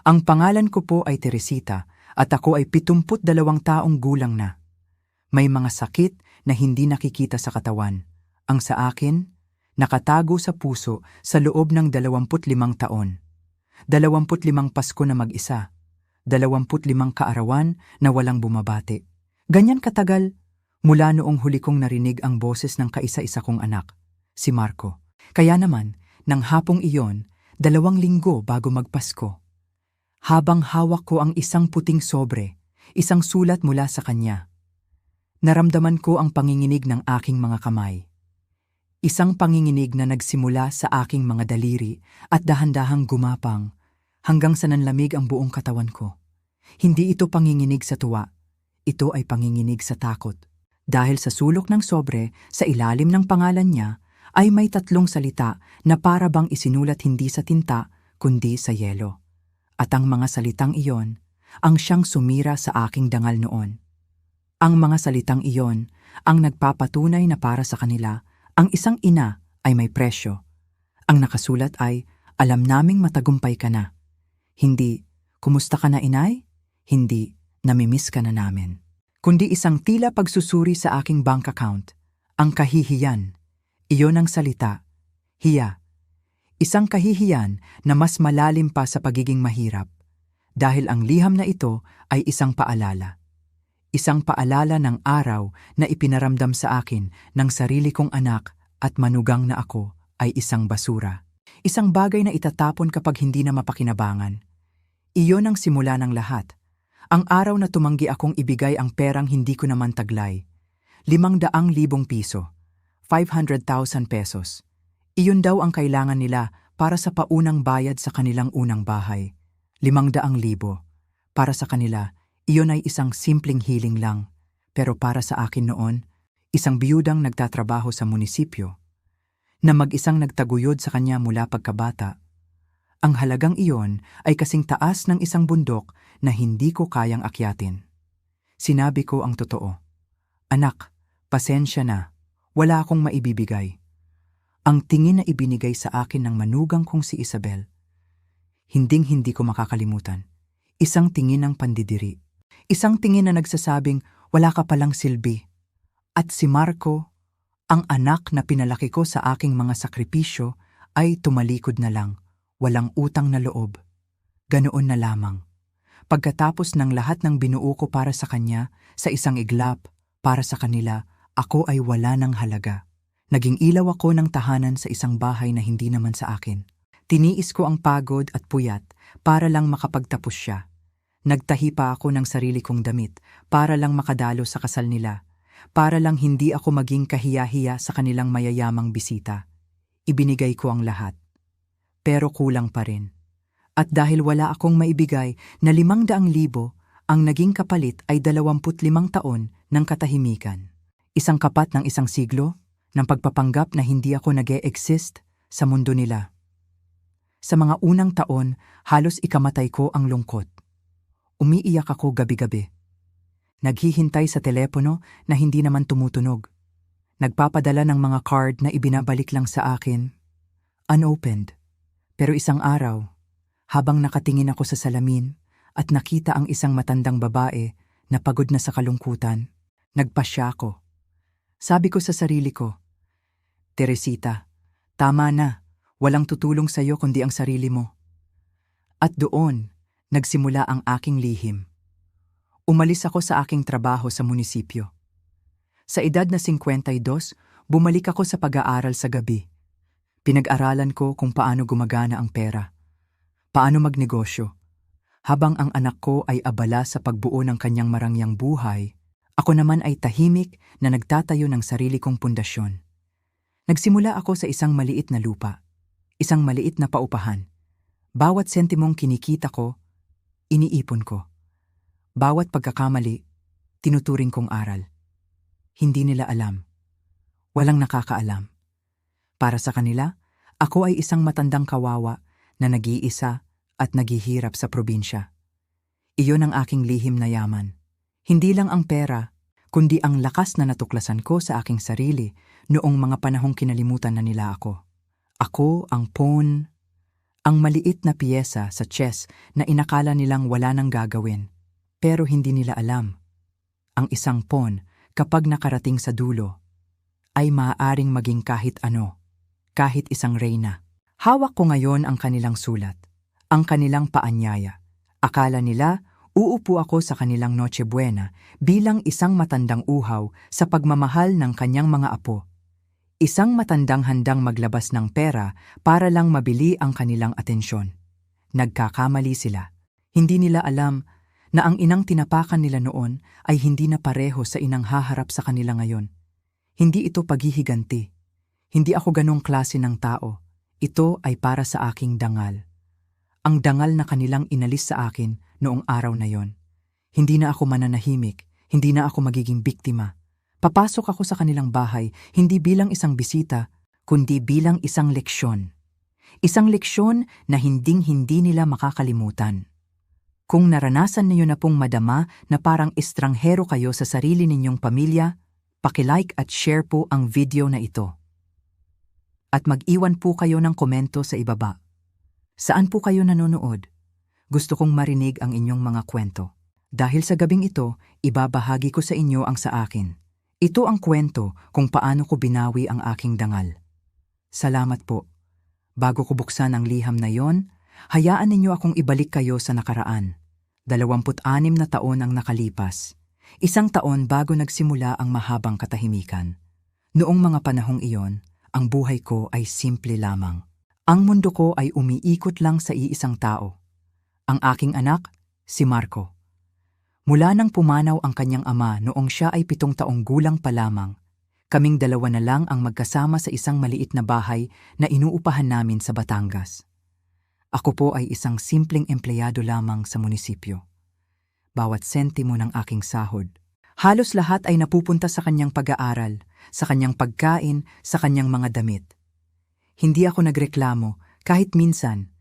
Ang pangalan ko po ay Teresita at ako ay 72 taong gulang na. May mga sakit na hindi nakikita sa katawan. Ang sa akin, nakatago sa puso sa loob ng 25 taon. 25 Pasko na mag-isa. 25 kaarawan na walang bumabati. Ganyan katagal mula noong huli kong narinig ang boses ng kaisa-isa kong anak, si Marco. Kaya naman, nang hapong iyon, 2 linggo bago magpasko. Habang hawak ko ang isang puting sobre, isang sulat mula sa kanya. Naramdaman ko ang panginginig ng aking mga kamay. Isang panginginig na nagsimula sa aking mga daliri at dahan-dahang gumapang hanggang sa nanlamig ang buong katawan ko. Hindi ito panginginig sa tuwa, ito ay panginginig sa takot. Dahil sa sulok ng sobre, sa ilalim ng pangalan niya, ay may 3 salita na para bang isinulat hindi sa tinta kundi sa yelo. At ang mga salitang iyon ang siyang sumira sa aking dangal noon. Ang mga salitang iyon ang nagpapatunay na para sa kanila, ang isang ina ay may presyo. Ang nakasulat ay, alam naming matagumpay ka na. Hindi, kumusta ka na inay? Hindi, namimiss ka na namin. Kundi isang tila pagsusuri sa aking bank account. Ang kahihiyan. Iyon ang salita. Hiya. Isang kahihiyan na mas malalim pa sa pagiging mahirap. Dahil ang liham na ito ay isang paalala. Isang paalala ng araw na ipinaramdam sa akin ng sarili kong anak at manugang na ako ay isang basura. Isang bagay na itatapon kapag hindi na mapakinabangan. Iyon ang simula ng lahat. Ang araw na tumanggi akong ibigay ang perang hindi ko naman taglay. 500,000 piso. 500,000 pesos. Iyon daw ang kailangan nila para sa paunang bayad sa kanilang unang bahay. 500,000. Para sa kanila, iyon ay isang simpleng hiling lang. Pero para sa akin noon, isang biyudang nagtatrabaho sa munisipyo, na mag-isang nagtaguyod sa kanya mula pagkabata. Ang halagang iyon ay kasing taas ng isang bundok na hindi ko kayang akyatin. Sinabi ko ang totoo. Anak, pasensya na, wala akong maibibigay. Ang tingin na ibinigay sa akin ng manugang kong si Isabel, hinding-hindi ko makakalimutan. Isang tingin ng pandidiri. Isang tingin na nagsasabing, wala ka palang silbi. At si Marco, ang anak na pinalaki ko sa aking mga sakripisyo, ay tumalikod na lang, walang utang na loob. Ganoon na lamang. Pagkatapos ng lahat ng binuo ko para sa kanya, sa isang iglap, para sa kanila, ako ay wala ng halaga. Naging ilaw ako ng tahanan sa isang bahay na hindi naman sa akin. Tiniis ko ang pagod at puyat para lang makapagtapos siya. Nagtahi pa ako ng sarili kong damit para lang makadalo sa kasal nila. Para lang hindi ako maging kahiya-hiya sa kanilang mayayamang bisita. Ibinigay ko ang lahat. Pero kulang pa rin. At dahil wala akong maibigay na 500,000, ang naging kapalit ay 25 taon ng katahimikan. Isang kapat ng isang siglo ng pagpapanggap na hindi ako nag-e-exist sa mundo nila. Sa mga unang taon, halos ikamatay ko ang lungkot. Umiiyak ako gabi-gabi. Naghihintay sa telepono na hindi naman tumutunog. Nagpapadala ng mga card na ibinabalik lang sa akin. Unopened. Pero isang araw, habang nakatingin ako sa salamin at nakita ang isang matandang babae na pagod na sa kalungkutan, nagpasya ako. Sabi ko sa sarili ko, Teresita, tama na, walang tutulong sa iyo kundi ang sarili mo. At doon, nagsimula ang aking lihim. Umalis ako sa aking trabaho sa munisipyo. Sa edad na 52, bumalik ako sa pag-aaral sa gabi. Pinag-aralan ko kung paano gumagana ang pera, paano magnegosyo. Habang ang anak ko ay abala sa pagbuo ng kanyang marangyang buhay, ako naman ay tahimik na nagtatayo ng sarili kong pundasyon. Nagsimula ako sa isang maliit na lupa, isang maliit na paupahan. Bawat sentimong kinikita ko, iniipon ko. Bawat pagkakamali, tinuturing kong aral. Hindi nila alam. Walang nakakaalam. Para sa kanila, ako ay isang matandang kawawa na nag-iisa at naghihirap sa probinsya. Iyon ang aking lihim na yaman. Hindi lang ang pera, kundi ang lakas na natuklasan ko sa aking sarili noong mga panahong kinalimutan na nila ako. Ako ang pawn, Ang maliit na piyesa sa chess na inakala nilang wala nang gagawin. Pero hindi nila alam. Ang isang pawn, kapag nakarating sa dulo, ay maaaring maging kahit ano, kahit isang reyna. Hawak ko ngayon ang kanilang sulat, ang kanilang paanyaya. Akala nila, uupo ako sa kanilang Noche Buena bilang isang matandang uhaw sa pagmamahal ng kanyang mga apo. Isang matandang handang maglabas ng pera para lang mabili ang kanilang atensyon. Nagkakamali sila. Hindi nila alam na ang inang tinapakan nila noon ay hindi na pareho sa inang haharap sa kanila ngayon. Hindi ito paghihiganti. Hindi ako ganong klase ng tao. Ito ay para sa aking dangal. Ang dangal na kanilang inalis sa akin noong araw na yon. Hindi na ako mananahimik, hindi na ako magiging biktima. Papasok ako sa kanilang bahay hindi bilang isang bisita, kundi bilang isang leksyon. Isang leksyon na hinding-hindi nila makakalimutan. Kung naranasan niyo na pong madama na parang estranghero kayo sa sarili ninyong pamilya, paki-like at share po ang video na ito. At mag-iwan po kayo ng komento sa ibaba. Saan po kayo nanonood? Gusto kong marinig ang inyong mga kwento. Dahil sa gabing ito, ibabahagi ko sa inyo ang sa akin. Ito ang kwento kung paano ko binawi ang aking dangal. Salamat po. Bago ko buksan ang liham na yon, hayaan ninyo akong ibalik kayo sa nakaraan. 26 na taon ang nakalipas. Isang taon bago nagsimula ang mahabang katahimikan. Noong mga panahong iyon, ang buhay ko ay simple lamang. Ang mundo ko ay umiikot lang sa iisang tao. Ang aking anak, si Marco. Mula nang pumanaw ang kanyang ama noong siya ay 7 taong gulang pa lamang, kaming dalawa na lang ang magkasama sa isang maliit na bahay na inuupahan namin sa Batangas. Ako po ay isang simpleng empleyado lamang sa munisipyo. Bawat sentimo ng aking sahod, halos lahat ay napupunta sa kanyang pag-aaral, sa kanyang pagkain, sa kanyang mga damit. Hindi ako nagreklamo kahit minsan,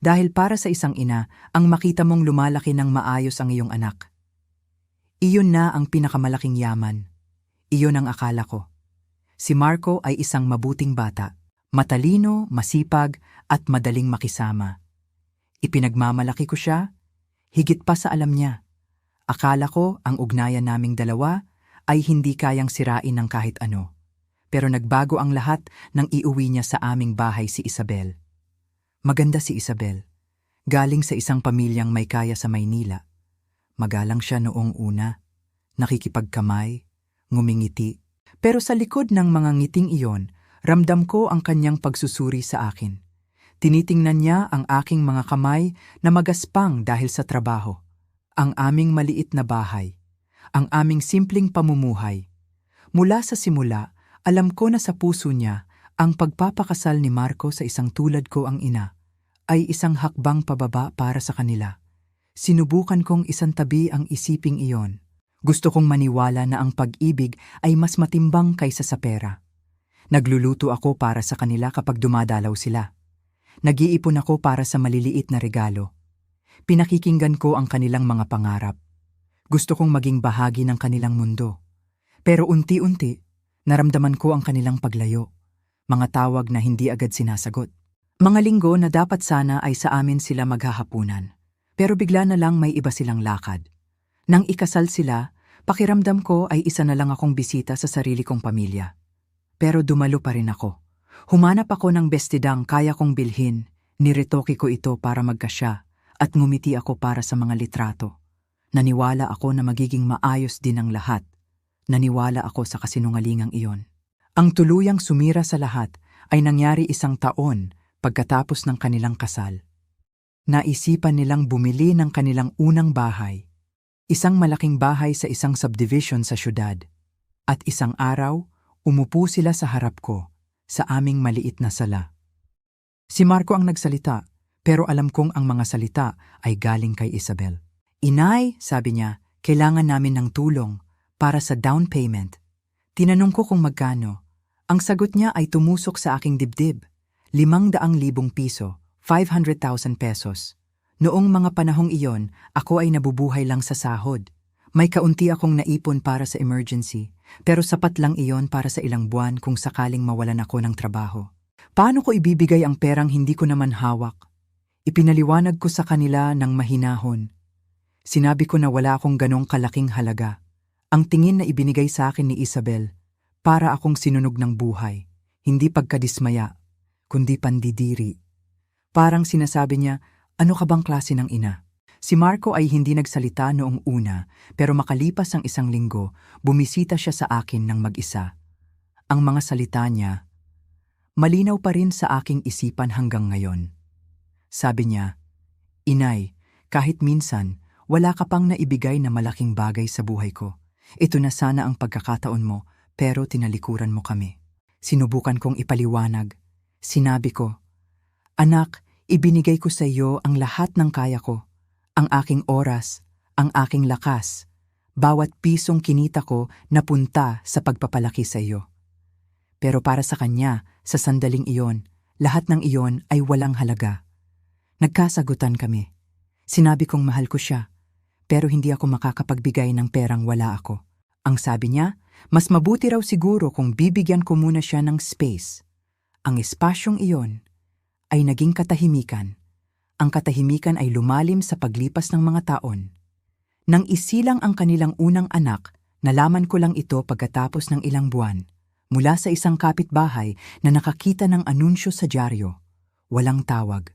dahil para sa isang ina ang makita mong lumalaki ng maayos ang iyong anak. Iyon na ang pinakamalaking yaman. Iyon ang akala ko. Si Marco ay isang mabuting bata, matalino, masipag at madaling makisama. Ipinagmamalaki ko siya, higit pa sa alam niya. Akala ko ang ugnayan naming dalawa ay hindi kayang sirain ng kahit ano. Pero nagbago ang lahat nang iuwi niya sa aming bahay si Isabel. Maganda si Isabel. Galing sa isang pamilyang may kaya sa Maynila. Magalang siya noong una, nakikipagkamay, ngumingiti. Pero sa likod ng mga ngiting iyon, ramdam ko ang kanyang pagsusuri sa akin. Tinitingnan niya ang aking mga kamay na magaspang dahil sa trabaho. Ang aming maliit na bahay, ang aming simpleng pamumuhay. Mula sa simula, alam ko na sa puso niya ang pagpapakasal ni Marco sa isang tulad ko ang ina ay isang hakbang pababa para sa kanila. Sinubukan kong isantabi ang isiping iyon. Gusto kong maniwala na ang pag-ibig ay mas matimbang kaysa sa pera. Nagluluto ako para sa kanila kapag dumadalaw sila. Nag-iipon ako para sa maliliit na regalo. Pinakikinggan ko ang kanilang mga pangarap. Gusto kong maging bahagi ng kanilang mundo. Pero unti-unti, naramdaman ko ang kanilang paglayo. Mga tawag na hindi agad sinasagot. Mga linggo na dapat sana ay sa amin sila maghahapunan. Pero bigla na lang may iba silang lakad. Nang ikasal sila, pakiramdam ko ay isa na lang akong bisita sa sarili kong pamilya. Pero dumalo pa rin ako. Humanap ako ng bestidang kaya kong bilhin, niretoke ko ito para magkasya, at ngumiti ako para sa mga litrato. Naniwala ako na magiging maayos din ang lahat. Naniwala ako sa kasinungalingang iyon. Ang tuluyang sumira sa lahat ay nangyari 1 taon pagkatapos ng kanilang kasal. Naisipan nilang bumili ng kanilang unang bahay. Isang malaking bahay sa isang subdivision sa syudad. At isang araw, umupo sila sa harap ko, sa aming maliit na sala. Si Marco ang nagsalita, pero alam kong ang mga salita ay galing kay Isabel. "Inay," sabi niya, "kailangan namin ng tulong para sa down payment." Tinanong ko kung magkano. Ang sagot niya ay tumusok sa aking dibdib. 500,000 piso. 500,000 pesos. Noong mga panahong iyon, ako ay nabubuhay lang sa sahod. May kaunti akong naipon para sa emergency, pero sapat lang iyon para sa ilang buwan kung sakaling mawalan ako ng trabaho. Paano ko ibibigay ang perang hindi ko naman hawak? Ipinaliwanag ko sa kanila ng mahinahon. Sinabi ko na wala akong ganong kalaking halaga. Ang tingin na ibinigay sa akin ni Isabel, para akong sinunog ng buhay, hindi pagkadismaya, kundi pandidiri. Parang sinasabi niya, ano ka bang klase ng ina? Si Marco ay hindi nagsalita noong una, pero makalipas ang 1 linggo, bumisita siya sa akin ng mag-isa. Ang mga salita niya, malinaw pa rin sa aking isipan hanggang ngayon. Sabi niya, Inay, kahit minsan, wala ka pang naibigay na malaking bagay sa buhay ko. Ito na sana ang pagkakataon mo, pero tinalikuran mo kami. Sinubukan kong ipaliwanag. Sinabi ko, Anak, ibinigay ko sa iyo ang lahat ng kaya ko. Ang aking oras, ang aking lakas, bawat pisong kinita ko napunta sa pagpapalaki sa iyo. Pero para sa kanya, sa sandaling iyon, lahat ng iyon ay walang halaga. Nagkasagutan kami. Sinabi kong mahal ko siya, pero hindi ako makakapagbigay ng perang wala ako. Ang sabi niya, mas mabuti raw siguro kung bibigyan ko muna siya ng space. Ang espasyong iyon ay naging katahimikan. Ang katahimikan ay lumalim sa paglipas ng mga taon. Nang isilang ang kanilang unang anak, nalaman ko lang ito pagkatapos ng ilang buwan, mula sa isang kapitbahay na nakakita ng anunsyo sa dyaryo. Walang tawag,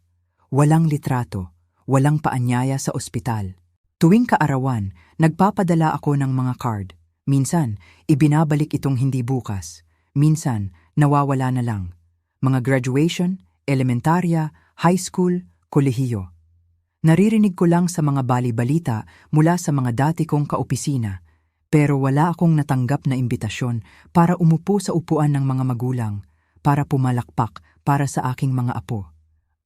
walang litrato, walang paanyaya sa ospital. Tuwing kaarawan, nagpapadala ako ng mga card. Minsan, ibinabalik itong hindi bukas. Minsan, nawawala na lang. Mga graduation, elementarya, high school, kolehiyo. Naririnig ko lang sa mga bali-balita mula sa mga dati kong kaopisina, pero wala akong natanggap na imbitasyon para umupo sa upuan ng mga magulang, para pumalakpak para sa aking mga apo.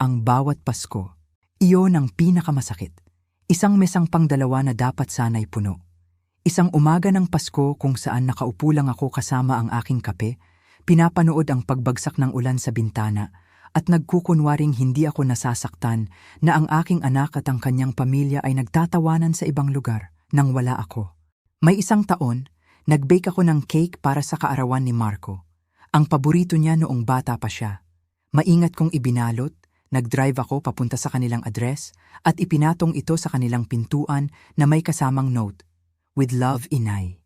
Ang bawat Pasko, iyon ang pinakamasakit. Isang mesang pang-2 na dapat sana'y puno. Isang umaga ng Pasko kung saan nakaupo lang ako kasama ang aking kape, pinapanood ang pagbagsak ng ulan sa bintana, at nagkukunwaring hindi ako nasasaktan na ang aking anak at ang kanyang pamilya ay nagtatawanan sa ibang lugar nang wala ako. May 1 taon, nag-bake ako ng cake para sa kaarawan ni Marco. Ang paborito niya noong bata pa siya. Maingat kong ibinalot, nag-drive ako papunta sa kanilang address at ipinatong ito sa kanilang pintuan na may kasamang note, With love, Inay.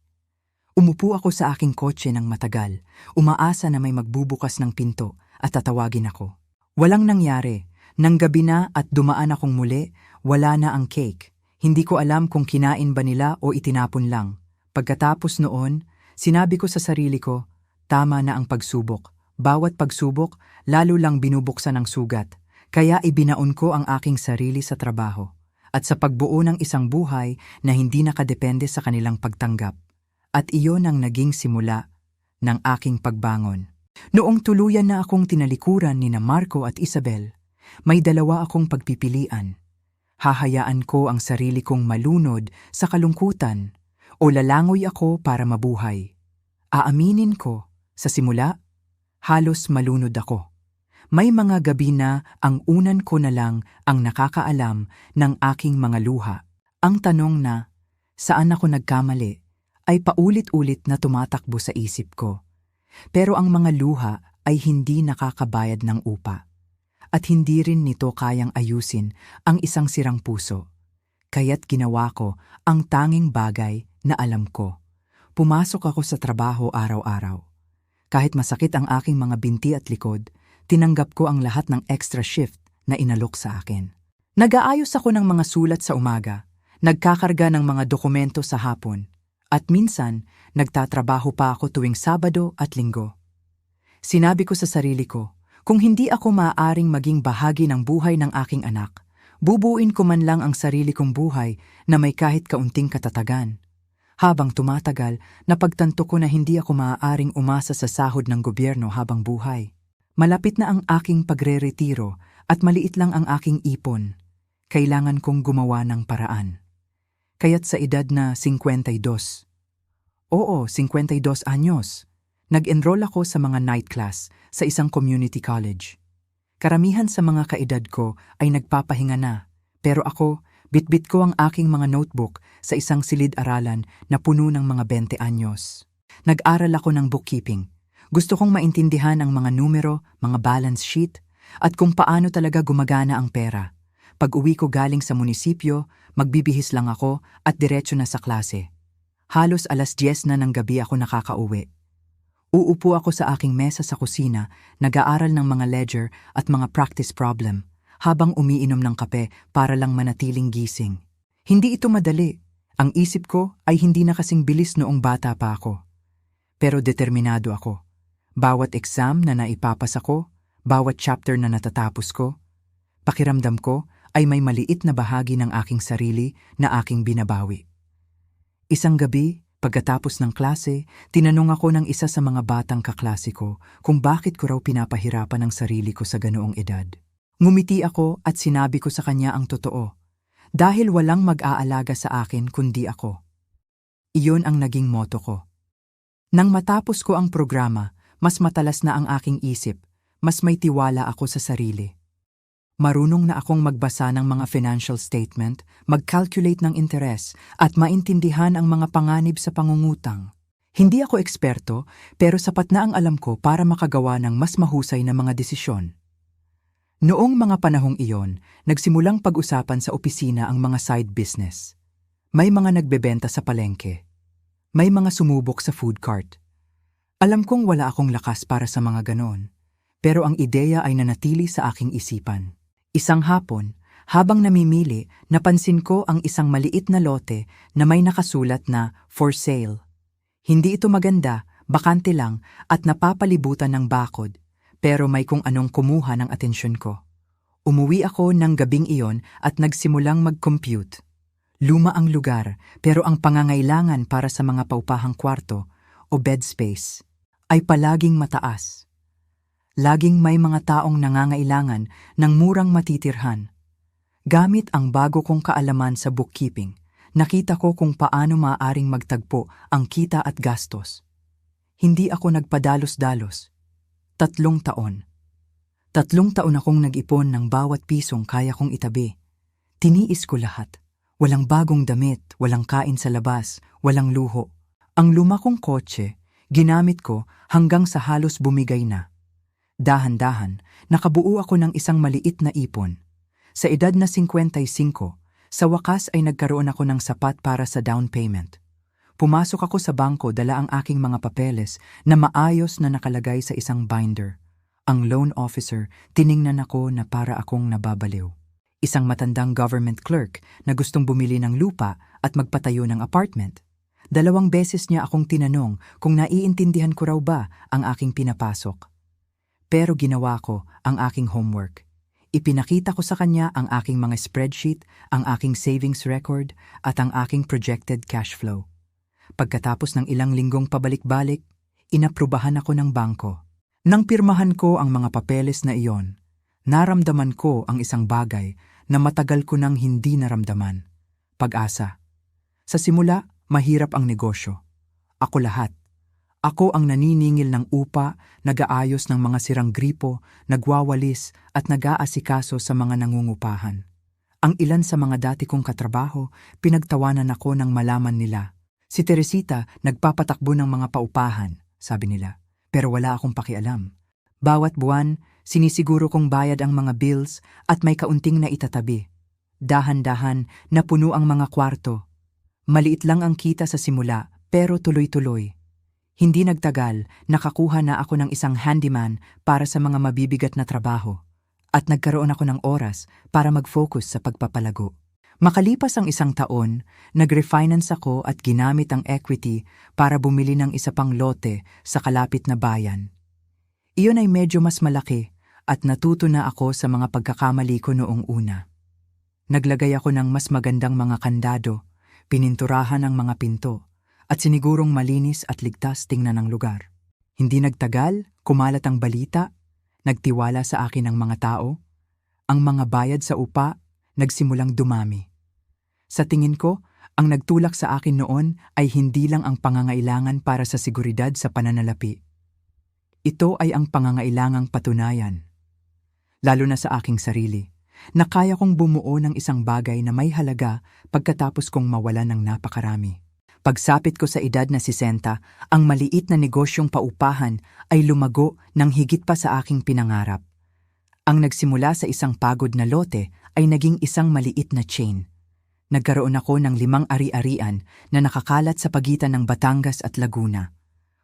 Umupo ako sa aking kotse ng matagal, umaasa na may magbubukas ng pinto at tatawagin ako. Walang nangyari. Nang gabi na at dumaan akong muli, wala na ang cake. Hindi ko alam kung kinain ba nila o itinapon lang. Pagkatapos noon, sinabi ko sa sarili ko, tama na ang pagsubok. Bawat pagsubok, lalo lang binubuksan ng sugat. Kaya ibinaon ko ang aking sarili sa trabaho at sa pagbuo ng isang buhay na hindi nakadepende sa kanilang pagtanggap. At iyon ang naging simula ng aking pagbangon. Noong tuluyan na akong tinalikuran ni Marco at Isabel, may 2 akong pagpipilian. Hahayaan ko ang sarili kong malunod sa kalungkutan o lalangoy ako para mabuhay. Aaminin ko, sa simula, halos malunod ako. May mga gabi na ang unan ko na lang ang nakakaalam ng aking mga luha. Ang tanong na, saan ako nagkamali, ay paulit-ulit na tumatakbo sa isip ko. Pero ang mga luha ay hindi nakakabayad ng upa. At hindi rin nito kayang ayusin ang isang sirang puso. Kaya't ginawa ko ang tanging bagay na alam ko. Pumasok ako sa trabaho araw-araw. Kahit masakit ang aking mga binti at likod, tinanggap ko ang lahat ng extra shift na inalok sa akin. Nag-aayos ako ng mga sulat sa umaga, nagkakarga ng mga dokumento sa hapon, at minsan, nagtatrabaho pa ako tuwing Sabado at Linggo. Sinabi ko sa sarili ko, kung hindi ako maaaring maging bahagi ng buhay ng aking anak, bubuin ko man lang ang sarili kong buhay na may kahit kaunting katatagan. Habang tumatagal, napagtanto ko na hindi ako maaaring umasa sa sahod ng gobyerno habang buhay. Malapit na ang aking pagre-retiro at maliit lang ang aking ipon. Kailangan kong gumawa ng paraan. Kaya't sa edad na 52, 52 anyos, nag-enroll ako sa mga night class sa isang community college. Karamihan sa mga kaedad ko ay nagpapahinga na, pero ako, bitbit ko ang aking mga notebook sa isang silid-aralan na puno ng mga 20 anyos. Nag-aral ako ng bookkeeping. Gusto kong maintindihan ang mga numero, mga balance sheet, at kung paano talaga gumagana ang pera. Pag uwi ko galing sa munisipyo, magbibihis lang ako at diretso na sa klase. Halos 10:00 na ng gabi ako nakakauwi. Uupo ako sa aking mesa sa kusina, nag-aaral ng mga ledger at mga practice problem, habang umiinom ng kape para lang manatiling gising. Hindi ito madali. Ang isip ko ay hindi na kasing bilis noong bata pa ako. Pero determinado ako. Bawat exam na naipapasa ko, bawat chapter na natatapos ko, pakiramdam ko ay may maliit na bahagi ng aking sarili na aking binabawi. Isang gabi, pagkatapos ng klase, tinanong ako ng isa sa mga batang kaklase ko kung bakit ko raw pinapahirapan ang sarili ko sa ganoong edad. Ngumiti ako at sinabi ko sa kanya ang totoo. Dahil walang mag-aalaga sa akin kundi ako. Iyon ang naging motto ko. Nang matapos ko ang programa, mas matalas na ang aking isip, mas may tiwala ako sa sarili. Marunong na akong magbasa ng mga financial statement, mag-calculate ng interes, at maintindihan ang mga panganib sa pangungutang. Hindi ako eksperto, pero sapat na ang alam ko para makagawa ng mas mahusay na mga desisyon. Noong mga panahong iyon, nagsimulang pag-usapan sa opisina ang mga side business. May mga nagbebenta sa palengke. May mga sumubok sa food cart. Alam kong wala akong lakas para sa mga ganon, pero ang ideya ay nanatili sa aking isipan. Isang hapon, habang namimili, napansin ko ang isang maliit na lote na may nakasulat na for sale. Hindi ito maganda, bakante lang at napapalibutan ng bakod, pero may kung anong kumuha ng atensyon ko. Umuwi ako ng gabing iyon at nagsimulang mag-compute. Luma ang lugar, pero ang pangangailangan para sa mga paupahang kwarto o bed space ay palaging mataas. Laging may mga taong nangangailangan ng murang matitirhan. Gamit ang bago kong kaalaman sa bookkeeping, nakita ko kung paano maaaring magtagpo ang kita at gastos. Hindi ako nagpadalos-dalos. 3 taon. 3 taon akong nag-ipon ng bawat pisong kaya kong itabi. Tiniis ko lahat. Walang bagong damit, walang kain sa labas, walang luho. Ang luma kong kotse, ginamit ko hanggang sa halos bumigay na. Dahan-dahan, nakabuo ako ng isang maliit na ipon. Sa edad na 55, sa wakas ay nagkaroon ako ng sapat para sa down payment. Pumasok ako sa bangko, dala ang aking mga papeles na maayos na nakalagay sa isang binder. Ang loan officer, tiningnan ako na para akong nababaliw. Isang matandang government clerk na gustong bumili ng lupa at magpatayo ng apartment. 2 beses niya akong tinanong kung naiintindihan ko raw ba ang aking pinapasok. Pero ginawa ko ang aking homework. Ipinakita ko sa kanya ang aking mga spreadsheet, ang aking savings record, at ang aking projected cash flow. Pagkatapos ng ilang linggong pabalik-balik, inaprubahan ako ng bangko. Nang pirmahan ko ang mga papeles na iyon, naramdaman ko ang isang bagay na matagal ko nang hindi naramdaman. Pag-asa. Sa simula, mahirap ang negosyo. Ako lahat. Ako ang naniningil ng upa, nag-aayos ng mga sirang gripo, nagwawalis at nag-aasikaso sa mga nangungupahan. Ang ilan sa mga dati kong katrabaho, pinagtawanan ako nang malaman nila. Si Teresita nagpapatakbo ng mga paupahan, sabi nila, pero wala akong pakialam. Bawat buwan, sinisiguro kong bayad ang mga bills at may kaunting na itatabi. Dahan-dahan, napuno ang mga kwarto. Maliit lang ang kita sa simula, pero tuloy-tuloy. Hindi nagtagal, nakakuha na ako ng isang handyman para sa mga mabibigat na trabaho at nagkaroon ako ng oras para mag-focus sa pagpapalago. Makalipas ang 1 taon, nag-refinance ako at ginamit ang equity para bumili ng isa pang lote sa kalapit na bayan. Iyon ay medyo mas malaki at natuto na ako sa mga pagkakamali ko noong una. Naglagay ako ng mas magandang mga kandado, pininturahan ang mga pinto, at sinigurong malinis at ligtas tingnan ang lugar. Hindi nagtagal, kumalat ang balita, nagtiwala sa akin ang mga tao, ang mga bayad sa upa, nagsimulang dumami. Sa tingin ko, ang nagtulak sa akin noon ay hindi lang ang pangangailangan para sa seguridad sa pananalapi. Ito ay ang pangangailangang patunayan, lalo na sa aking sarili, na kaya kong bumuo ng isang bagay na may halaga pagkatapos kong mawalan ng napakarami. Pagsapit ko sa edad na 60, ang maliit na negosyong paupahan ay lumago ng higit pa sa aking pinangarap. Ang nagsimula sa isang pagod na lote ay naging isang maliit na chain. Nagkaroon ako ng 5 ari-arian na nakakalat sa pagitan ng Batangas at Laguna.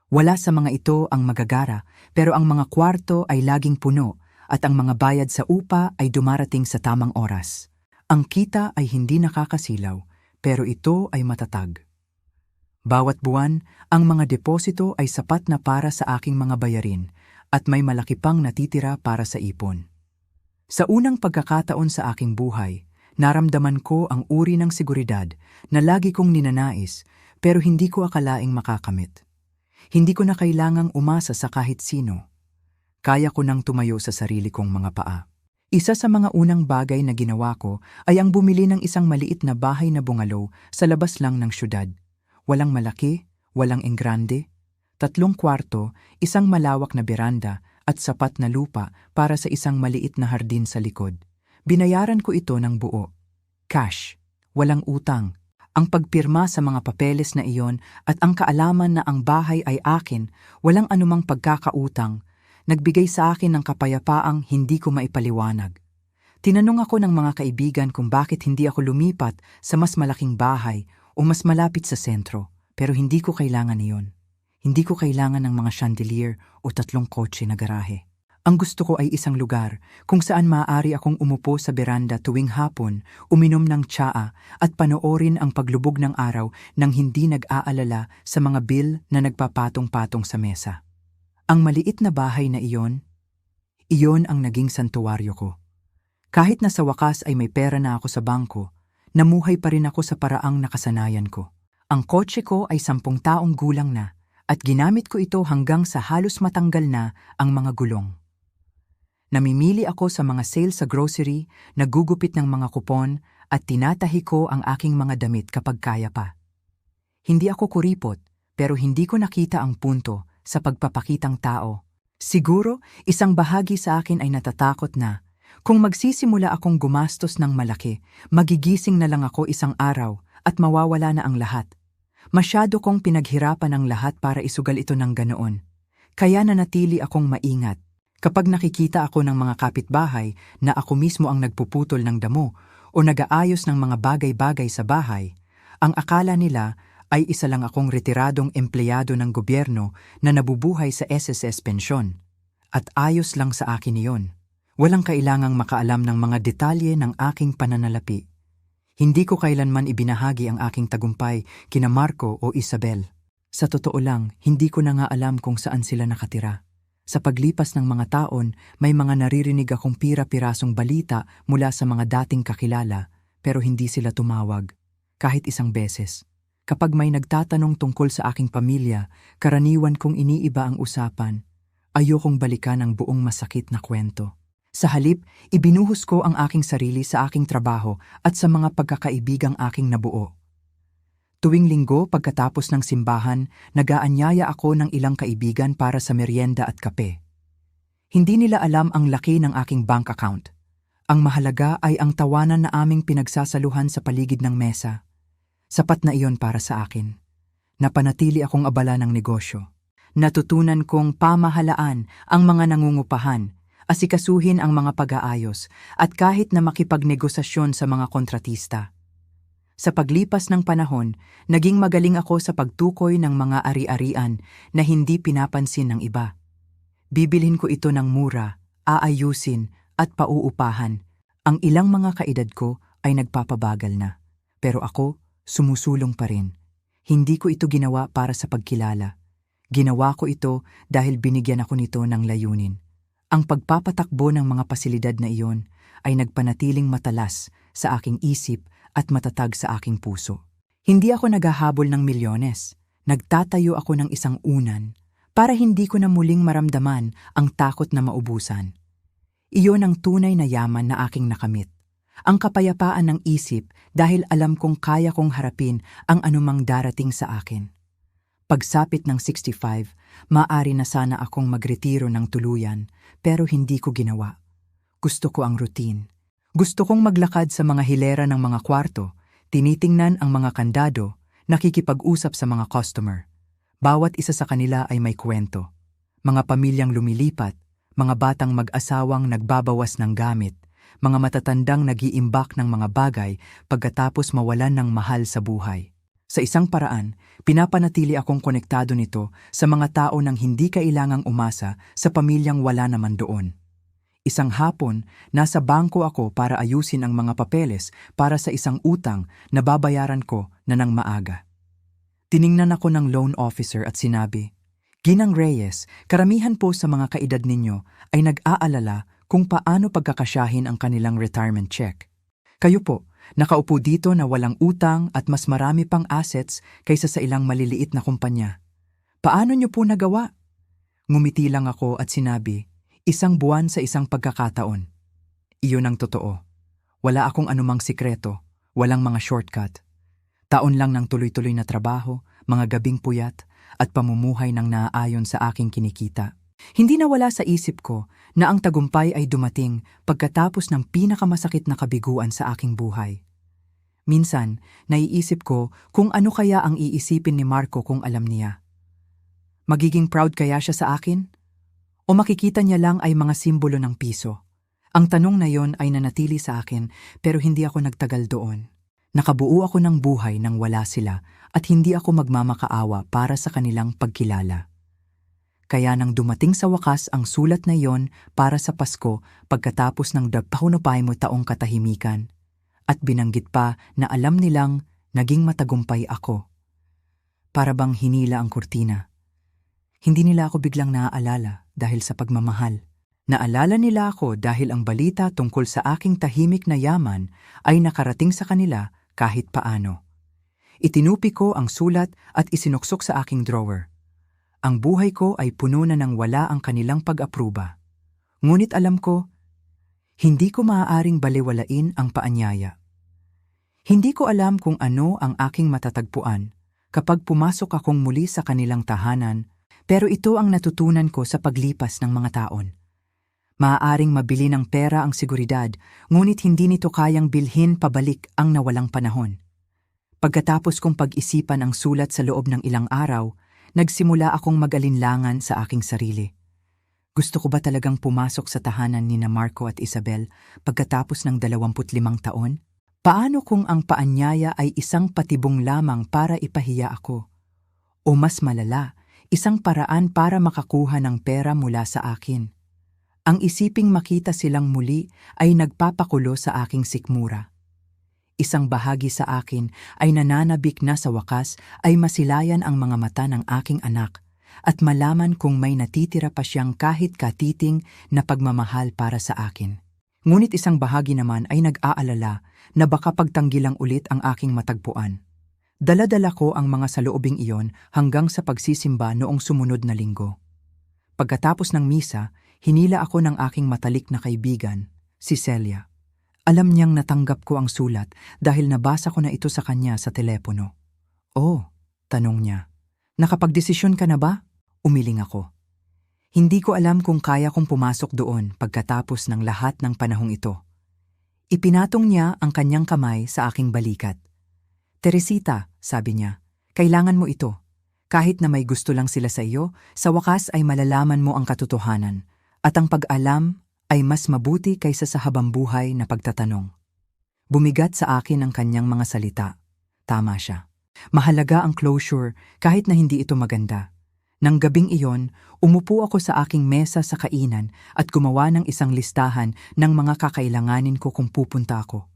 Wala sa mga ito ang magagara, pero ang mga kwarto ay laging puno at ang mga bayad sa upa ay dumarating sa tamang oras. Ang kita ay hindi nakakasilaw, pero ito ay matatag. Bawat buwan, ang mga deposito ay sapat na para sa aking mga bayarin at may malaki pang natitira para sa ipon. Sa unang pagkakataon sa aking buhay, naramdaman ko ang uri ng seguridad na lagi kong ninanais pero hindi ko akalaing makakamit. Hindi ko na kailangang umasa sa kahit sino. Kaya ko nang tumayo sa sarili kong mga paa. Isa sa mga unang bagay na ginawa ko ay ang bumili ng isang maliit na bahay na bungalow sa labas lang ng syudad. Walang malaki, walang enggrande, 3 kwarto, isang malawak na beranda at sapat na lupa para sa isang maliit na hardin sa likod. Binayaran ko ito ng buo. Cash, walang utang. Ang pagpirma sa mga papeles na iyon at ang kaalaman na ang bahay ay akin, walang anumang pagkakautang, nagbigay sa akin ng kapayapaang hindi ko maipaliwanag. Tinanong ako ng mga kaibigan kung bakit hindi ako lumipat sa mas malaking bahay o mas malapit sa sentro, pero hindi ko kailangan iyon. Hindi ko kailangan ng mga chandelier o 3 kotse na garahe. Ang gusto ko ay isang lugar kung saan maaari akong umupo sa beranda tuwing hapon, uminom ng tsaa at panoorin ang paglubog ng araw nang hindi nag-aalala sa mga bill na nagpapatong-patong sa mesa. Ang maliit na bahay na iyon ang naging santuwaryo ko. Kahit na sa wakas ay may pera na ako sa bangko, namuhay pa rin ako sa paraang nakasanayan ko. Ang kotse ko ay 10 taong gulang na at ginamit ko ito hanggang sa halos matanggal na ang mga gulong. Namimili ako sa mga sale sa grocery, nagugupit ng mga kupon at tinatahi ko ang aking mga damit kapag kaya pa. Hindi ako kuripot pero hindi ko nakita ang punto sa pagpapakitang tao. Siguro isang bahagi sa akin ay natatakot na kung magsisimula akong gumastos ng malaki, magigising na lang ako isang araw at mawawala na ang lahat. Masyado kong pinaghirapan ang lahat para isugal ito ng ganoon. Kaya nanatili akong maingat. Kapag nakikita ako ng mga kapitbahay na ako mismo ang nagpuputol ng damo o nag-aayos ng mga bagay-bagay sa bahay, ang akala nila ay isa lang akong retiradong empleyado ng gobyerno na nabubuhay sa SSS pensyon. At ayos lang sa akin iyon. Walang kailangang makaalam ng mga detalye ng aking pananalapi. Hindi ko kailanman ibinahagi ang aking tagumpay kina Marco o Isabel. Sa totoo lang, hindi ko na nga alam kung saan sila nakatira. Sa paglipas ng mga taon, may mga naririnig akong pira-pirasong balita mula sa mga dating kakilala, pero hindi sila tumawag, kahit isang beses. Kapag may nagtatanong tungkol sa aking pamilya, karaniwan kong iniiba ang usapan. Ayokong balikan ang buong masakit na kwento. Sa halip, ibinuhos ko ang aking sarili sa aking trabaho at sa mga pagkakaibigang aking nabuo. Tuwing linggo pagkatapos ng simbahan, nag-aanyaya ako ng ilang kaibigan para sa merienda at kape. Hindi nila alam ang laki ng aking bank account. Ang mahalaga ay ang tawanan na aming pinagsasaluhan sa paligid ng mesa. Sapat na iyon para sa akin. Napanatili akong abala ng negosyo. Natutunan kong pamahalaan ang mga nangungupahan, asikasuhin ang mga pag-aayos at kahit na makipagnegosasyon sa mga kontratista. Sa paglipas ng panahon, naging magaling ako sa pagtukoy ng mga ari-arian na hindi pinapansin ng iba. Bibilhin ko ito ng mura, aayusin at pauupahan. Ang ilang mga kaedad ko ay nagpapabagal na. Pero ako, sumusulong pa rin. Hindi ko ito ginawa para sa pagkilala. Ginawa ko ito dahil binigyan ako nito ng layunin. Ang pagpapatakbo ng mga pasilidad na iyon ay nagpanatiling matalas sa aking isip at matatag sa aking puso. Hindi ako naghahabol ng milyones. Nagtatayo ako ng isang unan para hindi ko na muling maramdaman ang takot na maubusan. Iyon ang tunay na yaman na aking nakamit. Ang kapayapaan ng isip dahil alam kong kaya kong harapin ang anumang darating sa akin. Pagsapit ng 65, maaari na sana akong magretiro ng tuluyan pero hindi ko ginawa. Gusto ko ang routine. Gusto kong maglakad sa mga hilera ng mga kwarto, tinitingnan ang mga kandado, nakikipag-usap sa mga customer. Bawat isa sa kanila ay may kwento. Mga pamilyang lumilipat, mga batang mag-asawang nagbabawas ng gamit, mga matatandang nag-iimbak ng mga bagay pagkatapos mawalan ng mahal sa buhay. Sa isang paraan, pinapanatili akong konektado nito sa mga tao nang hindi kailangang umasa sa pamilyang wala naman doon. Isang hapon, nasa bangko ako para ayusin ang mga papeles para sa isang utang na babayaran ko na ng maaga. Tiningnan ako ng loan officer at sinabi, "Ginang Reyes, karamihan po sa mga kaedad ninyo ay nag-aalala kung paano pagkakasyahin ang kanilang retirement check. Kayo po, nakaupo dito na walang utang at mas marami pang assets kaysa sa ilang maliliit na kumpanya. Paano niyo po nagawa?" Ngumiti lang ako at sinabi, 1 buwan sa isang pagkakataon. Iyon ang totoo. Wala akong anumang sikreto, walang mga shortcut. Taon lang ng tuloy-tuloy na trabaho, mga gabing puyat, at pamumuhay ng naaayon sa aking kinikita. Hindi nawala sa isip ko na ang tagumpay ay dumating pagkatapos ng pinakamasakit na kabiguan sa aking buhay. Minsan, naiisip ko kung ano kaya ang iisipin ni Marco kung alam niya. Magiging proud kaya siya sa akin? O makikita niya lang ay mga simbolo ng piso? Ang tanong na yon ay nanatili sa akin pero hindi ako nagtagal doon. Nakabuo ako ng buhay nang wala sila at hindi ako magmamakaawa para sa kanilang pagkilala. Kaya nang dumating sa wakas ang sulat na yon para sa Pasko pagkatapos ng 25 taong katahimikan at binanggit pa na alam nilang naging matagumpay ako. Para bang hinila ang kurtina. Hindi nila ako biglang naaalala dahil sa pagmamahal. Naalala nila ako dahil ang balita tungkol sa aking tahimik na yaman ay nakarating sa kanila kahit paano. Itinupi ko ang sulat at isinuksok sa aking drawer. Ang buhay ko ay puno na ng wala ang kanilang pag-apruba. Ngunit alam ko, hindi ko maaaring balewalain ang paanyaya. Hindi ko alam kung ano ang aking matatagpuan kapag pumasok akong muli sa kanilang tahanan, pero ito ang natutunan ko sa paglipas ng mga taon. Maaaring mabili ng pera ang seguridad, ngunit hindi nito kayang bilhin pabalik ang nawalang panahon. Pagkatapos kong pag-isipan ang sulat sa loob ng ilang araw, nagsimula akong mag-alinlangan sa aking sarili. Gusto ko ba talagang pumasok sa tahanan ni Marco at Isabel pagkatapos ng 25 taon? Paano kung ang paanyaya ay isang patibong lamang para ipahiya ako? O mas malala, isang paraan para makakuha ng pera mula sa akin. Ang isiping makita silang muli ay nagpapakulo sa aking sikmura. Isang bahagi sa akin ay nananabik na sa wakas ay masilayan ang mga mata ng aking anak at malaman kung may natitira pa siyang kahit katiting na pagmamahal para sa akin. Ngunit isang bahagi naman ay nag-aalala na baka pagtanggilang ulit ang aking matagpuan. Dala-dala ko ang mga saloobing iyon hanggang sa pagsisimba noong sumunod na linggo. Pagkatapos ng misa, hinila ako ng aking matalik na kaibigan, si Celia. Alam niyang natanggap ko ang sulat dahil nabasa ko na ito sa kanya sa telepono. "Oh," tanong niya, "nakapagdesisyon ka na ba?" Umiling ako. Hindi ko alam kung kaya kong pumasok doon pagkatapos ng lahat ng panahong ito. Ipinatong niya ang kanyang kamay sa aking balikat. "Teresita," sabi niya, "kailangan mo ito. Kahit na may gusto lang sila sa iyo, sa wakas ay malalaman mo ang katotohanan. At ang pag-alam ay mas mabuti kaysa sa habambuhay na pagtatanong." Bumigat sa akin ang kanyang mga salita. Tama siya. Mahalaga ang closure kahit na hindi ito maganda. Nang gabing iyon, umupo ako sa aking mesa sa kainan at gumawa ng isang listahan ng mga kakailanganin ko kung pupunta ako.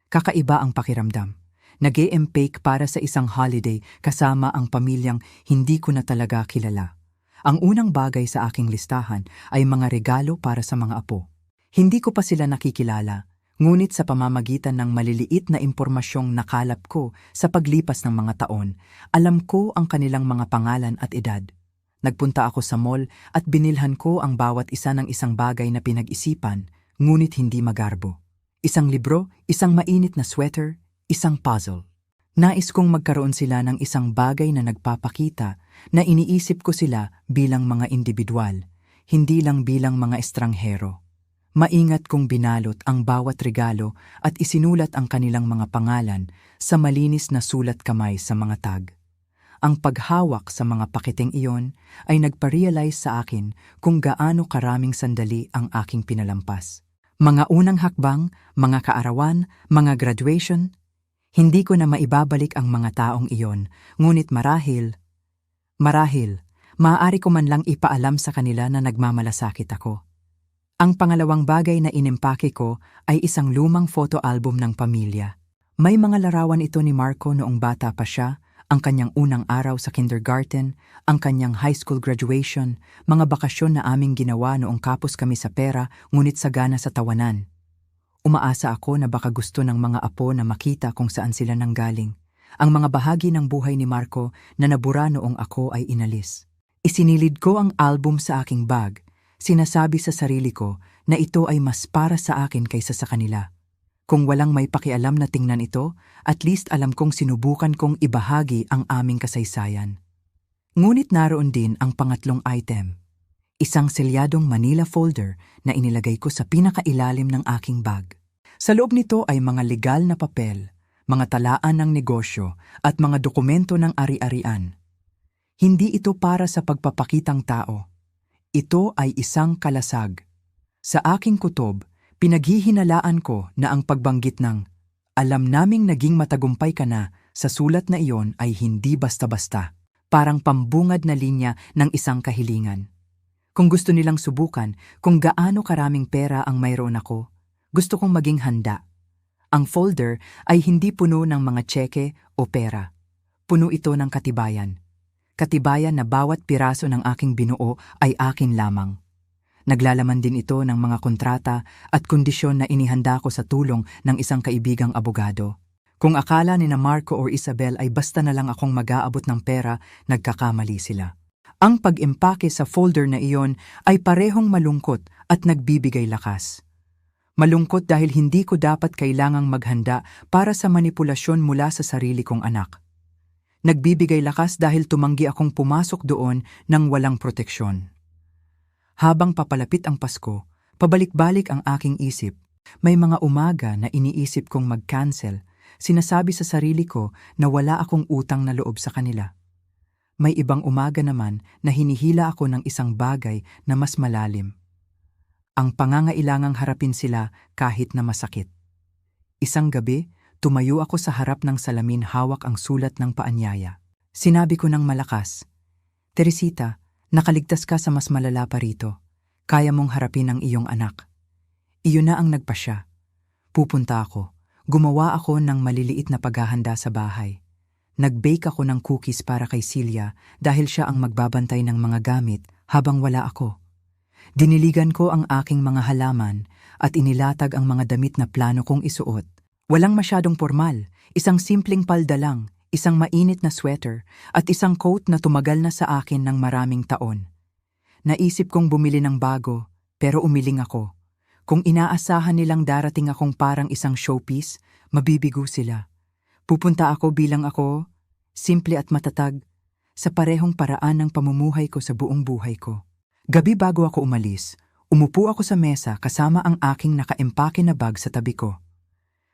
Kakaiba ang pakiramdam. Nag-e-empake para sa isang holiday kasama ang pamilyang hindi ko na talaga kilala. Ang unang bagay sa aking listahan ay mga regalo para sa mga apo. Hindi ko pa sila nakikilala, ngunit sa pamamagitan ng maliliit na impormasyong nakalap ko sa paglipas ng mga taon, alam ko ang kanilang mga pangalan at edad. Nagpunta ako sa mall at binilhan ko ang bawat isa ng isang bagay na pinag-isipan, ngunit hindi magarbo. Isang libro, isang mainit na sweater, isang puzzle. Nais kong magkaroon sila ng isang bagay na nagpapakita na iniisip ko sila bilang mga individual, hindi lang bilang mga estranghero. Maingat kong binalot ang bawat regalo at isinulat ang kanilang mga pangalan sa malinis na sulat kamay sa mga tag. Ang paghawak sa mga paketeng iyon ay nagpa-realize sa akin kung gaano karaming sandali ang aking pinalampas. Mga unang hakbang, mga kaarawan, mga graduation, hindi ko na maibabalik ang mga taong iyon, ngunit marahil, maaari ko man lang ipaalam sa kanila na nagmamalasakit ako. Ang pangalawang bagay na inimpake ko ay isang lumang photo album ng pamilya. May mga larawan ito ni Marco noong bata pa siya, ang kanyang unang araw sa kindergarten, ang kanyang high school graduation, mga bakasyon na aming ginawa noong kapos kami sa pera ngunit sagana sa tawanan. Umaasa ako na baka gusto ng mga apo na makita kung saan sila nanggaling. Ang mga bahagi ng buhay ni Marco na nabura noong ako ay inalis. Isinilid ko ang album sa aking bag. Sinasabi sa sarili ko na ito ay mas para sa akin kaysa sa kanila. Kung walang may pakialam na tingnan ito, at least alam kong sinubukan kong ibahagi ang aming kasaysayan. Ngunit naroon din ang pangatlong item. Isang selyadong Manila folder na inilagay ko sa pinakailalim ng aking bag. Sa loob nito ay mga legal na papel, mga talaan ng negosyo at mga dokumento ng ari-arian. Hindi ito para sa pagpapakitang tao. Ito ay isang kalasag. Sa aking kutob, pinaghihinalaan ko na ang pagbanggit ng "alam naming naging matagumpay ka na" sa sulat na iyon ay hindi basta-basta. Parang pambungad na linya ng isang kahilingan. Kung gusto nilang subukan kung gaano karaming pera ang mayroon ako, gusto kong maging handa. Ang folder ay hindi puno ng mga tseke o pera. Puno ito ng katibayan. Katibayan na bawat piraso ng aking binuo ay akin lamang. Naglalaman din ito ng mga kontrata at kondisyon na inihanda ko sa tulong ng isang kaibigang abogado. Kung akala ni na Marco o Isabel ay basta na lang akong mag-aabot ng pera, nagkakamali sila. Ang pag-impake sa folder na iyon ay parehong malungkot at nagbibigay lakas. Malungkot dahil hindi ko dapat kailangang maghanda para sa manipulasyon mula sa sarili kong anak. Nagbibigay lakas dahil tumanggi akong pumasok doon nang walang proteksyon. Habang papalapit ang Pasko, pabalik-balik ang aking isip. May mga umaga na iniisip kong mag-cancel. Sinasabi sa sarili ko na wala akong utang na loob sa kanila. May ibang umaga naman na hinihila ako ng isang bagay na mas malalim. Ang pangangailangang harapin sila kahit na masakit. Isang gabi, tumayo ako sa harap ng salamin hawak ang sulat ng paanyaya. Sinabi ko ng malakas, "Teresita, nakaligtas ka sa mas malala pa rito. Kaya mong harapin ang iyong anak." Iyon na ang nagpasya. Pupunta ako. Gumawa ako ng maliliit na paghahanda sa bahay. Nag-bake ako ng cookies para kay Celia dahil siya ang magbabantay ng mga gamit habang wala ako. Diniligan ko ang aking mga halaman at inilatag ang mga damit na plano kong isuot. Walang masyadong formal, isang simpleng palda lang, isang mainit na sweater, at isang coat na tumagal na sa akin ng maraming taon. Naisip kong bumili ng bago, pero umiling ako. Kung inaasahan nilang darating akong parang isang showpiece, mabibigo sila. Pupunta ako bilang ako, simple at matatag, sa parehong paraan ng pamumuhay ko sa buong buhay ko. Gabi bago ako umalis, umupo ako sa mesa kasama ang aking nakaimpake na bag sa tabi ko.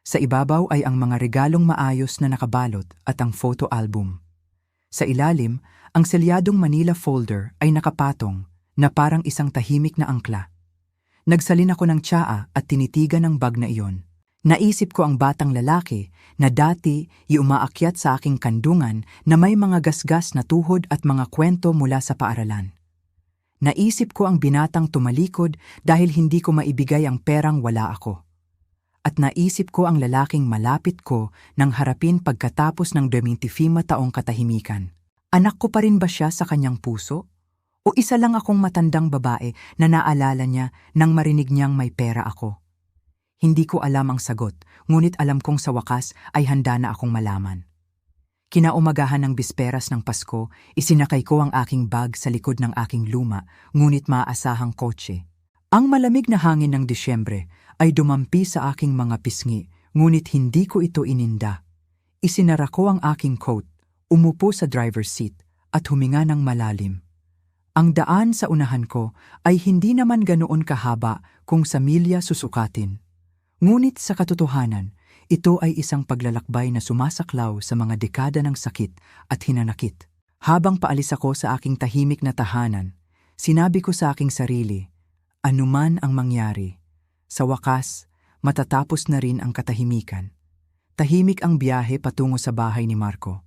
Sa ibabaw ay ang mga regalong maayos na nakabalot at ang photo album. Sa ilalim, ang selyadong Manila folder ay nakapatong na parang isang tahimik na angkla. Nagsalin ako ng tsaa at tinitigan ang bag na iyon. Naisip ko ang batang lalaki na dati umaakyat sa aking kandungan na may mga gasgas na tuhod at mga kwento mula sa paaralan. Naisip ko ang binatang tumalikod dahil hindi ko maibigay ang perang wala ako. At naisip ko ang lalaking malapit ko nang harapin pagkatapos ng 25 taong katahimikan. Anak ko pa rin ba siya sa kanyang puso? O isa lang akong matandang babae na naalala niya nang marinig niyang may pera ako? Hindi ko alam ang sagot, ngunit alam kong sa wakas ay handa na akong malaman. Kinaumagahan ng bisperas ng Pasko, isinakay ko ang aking bag sa likod ng aking luma, ngunit maaasahang kotse. Ang malamig na hangin ng Disyembre ay dumampi sa aking mga pisngi, ngunit hindi ko ito ininda. Isinara ko ang aking coat, umupo sa driver's seat, at huminga ng malalim. Ang daan sa unahan ko ay hindi naman ganoon kahaba kung sa milya susukatin. Ngunit sa katotohanan, ito ay isang paglalakbay na sumasaklaw sa mga dekada ng sakit at hinanakit. Habang paalis ako sa aking tahimik na tahanan, sinabi ko sa aking sarili, anuman ang mangyari, Sa wakas, matatapos na rin ang katahimikan. Tahimik ang biyahe patungo sa bahay ni Marco.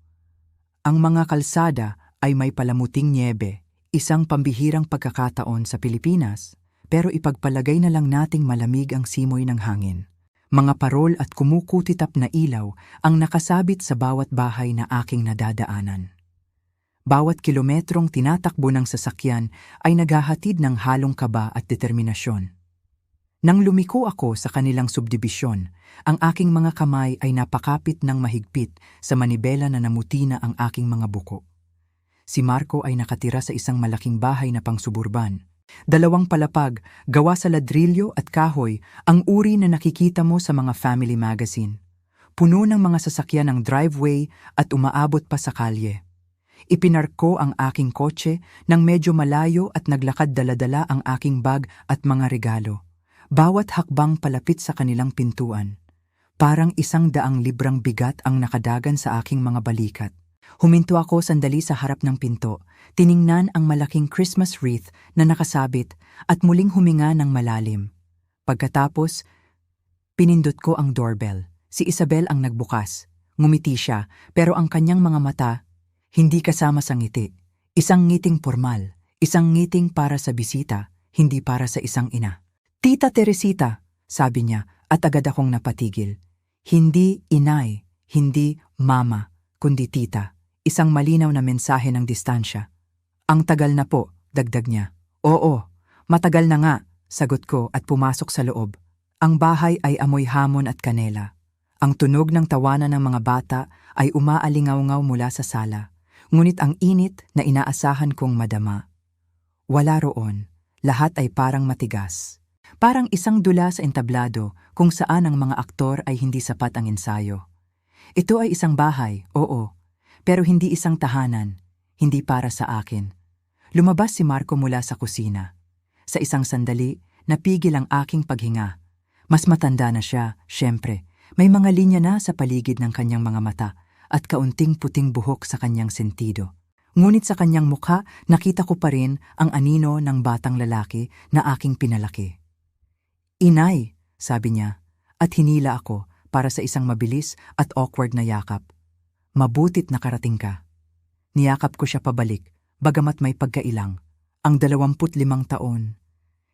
Ang mga kalsada ay may palamuting nyebe, isang pambihirang pagkakataon sa Pilipinas, pero ipagpalagay na lang nating malamig ang simoy ng hangin. Mga parol at kumukutitap na ilaw ang nakasabit sa bawat bahay na aking nadadaanan. Bawat kilometrong tinatakbo ng sasakyan ay naghahatid ng halong kaba at determinasyon. Nang lumiko ako sa kanilang subdibisyon, ang aking mga kamay ay napakapit ng mahigpit sa manibela na namuti na ang aking mga buko. Si Marco ay nakatira sa isang malaking bahay na pangsuburban. 2 palapag, gawa sa ladrilyo at kahoy, ang uri na nakikita mo sa mga family magazine. Puno ng mga sasakyan ng driveway at umaabot pa sa kalye. Ipinarko ang aking kotse nang medyo malayo at naglakad dala-dala ang aking bag at mga regalo. Bawat hakbang palapit sa kanilang pintuan. Parang 100 librang bigat ang nakadagan sa aking mga balikat. Huminto ako sandali sa harap ng pinto, tiningnan ang malaking Christmas wreath na nakasabit at muling huminga ng malalim. Pagkatapos, pinindot ko ang doorbell. Si Isabel ang nagbukas. Ngumiti siya, pero ang kanyang mga mata, hindi kasama sa ngiti. Isang ngiting formal, isang ngiting para sa bisita, hindi para sa isang ina. "Tita Teresita," sabi niya at agad akong napatigil. Hindi inay, hindi mama, kundi tita. Isang malinaw na mensahe ng distansya. "Ang tagal na po," dagdag niya. "Oo, matagal na nga," sagot ko at pumasok sa loob. Ang bahay ay amoy hamon at kanela. Ang tunog ng tawanan ng mga bata ay umaalingaw-ngaw mula sa sala. Ngunit ang init na inaasahan kong madama. Wala roon. Lahat ay parang matigas. Parang isang dula sa entablado kung saan ang mga aktor ay hindi sapat ang ensayo. Ito ay isang bahay, oo, pero hindi isang tahanan, hindi para sa akin. Lumabas si Marco mula sa kusina. Sa isang sandali, napigil ang aking paghinga. Mas matanda na siya, syempre. May mga linya na sa paligid ng kanyang mga mata at kaunting puting buhok sa kanyang sentido. Ngunit sa kanyang mukha, nakita ko pa rin ang anino ng batang lalaki na aking pinalaki. "Inay," sabi niya, at hinila ako para sa isang mabilis at awkward na yakap. "Mabutit nakarating ka." Niyakap ko siya pabalik, bagamat may pagkailang. Ang 25 taon.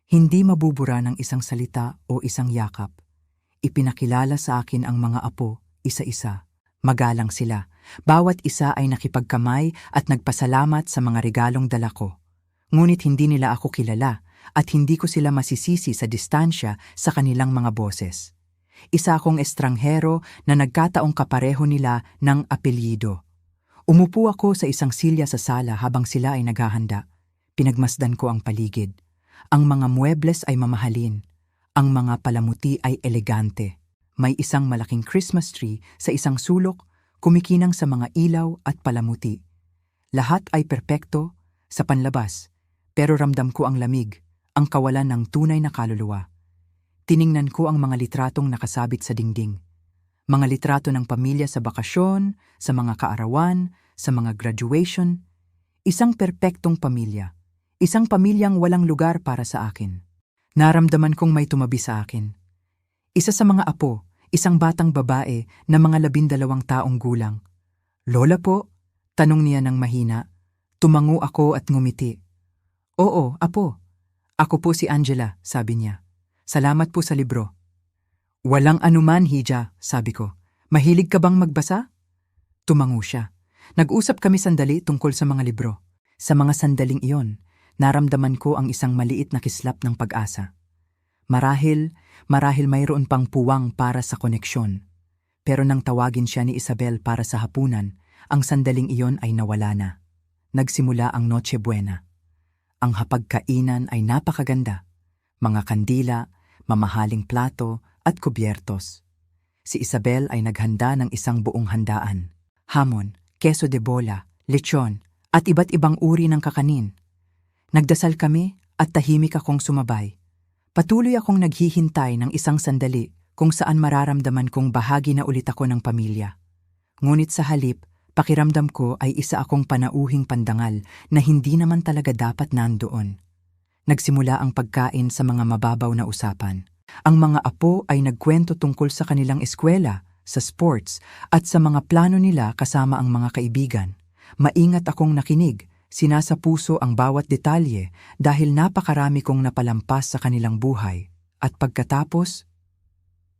Hindi mabubura ng isang salita o isang yakap. Ipinakilala sa akin ang mga apo, isa-isa. Magalang sila. Bawat isa ay nakipagkamay at nagpasalamat sa mga regalong dala ko. Ngunit hindi nila ako kilala at hindi ko sila masisisi sa distansya sa kanilang mga boses. Isa akong estranghero na nagkataong kapareho nila ng apelyido. Umupo ako sa isang silya sa sala habang sila ay naghahanda. Pinagmasdan ko ang paligid. Ang mga muebles ay mamahalin. Ang mga palamuti ay elegante. May isang malaking Christmas tree sa isang sulok, kumikinang sa mga ilaw at palamuti. Lahat ay perpekto sa panlabas, pero ramdam ko ang lamig, ang kawalan ng tunay na kaluluwa. Tiningnan ko ang mga litratong nakasabit sa dingding. Mga litrato ng pamilya sa bakasyon, sa mga kaarawan, sa mga graduation. Isang perpektong pamilya. Isang pamilyang walang lugar para sa akin. Naramdaman kong may tumabi sa akin. Isa sa mga apo, isang batang babae na mga 12 taong gulang. "Lola po?" tanong niya ng mahina. Tumango ako at ngumiti. "Oo, apo. Ako po si Angela," sabi niya. "Salamat po sa libro." "Walang anuman, Hija," sabi ko. "Mahilig ka bang magbasa?" Tumango siya. Nag-usap kami sandali tungkol sa mga libro. Sa mga sandaling iyon, naramdaman ko ang isang maliit na kislap ng pag-asa. Marahil mayroon pang puwang para sa koneksyon. Pero nang tawagin siya ni Isabel para sa hapunan, ang sandaling iyon ay nawala na. Nagsimula ang Noche Buena. Ang hapagkainan ay napakaganda. Mga kandila, mamahaling plato at kubyertos. Si Isabel ay naghanda ng isang buong handaan. Hamon, keso de bola, lechon, at iba't ibang uri ng kakanin. Nagdasal kami at tahimik akong sumabay. Patuloy akong naghihintay ng isang sandali kung saan mararamdaman kong bahagi na ulit ako ng pamilya. Ngunit sa halip, pakiramdam ko ay isa akong panauhing pandangal na hindi naman talaga dapat nandoon. Nagsimula ang pagkain sa mga mababaw na usapan. Ang mga apo ay nagkwento tungkol sa kanilang eskwela, sa sports, at sa mga plano nila kasama ang mga kaibigan. Maingat akong nakinig, sinasapuso ang bawat detalye dahil napakarami kong napalampas sa kanilang buhay. At pagkatapos,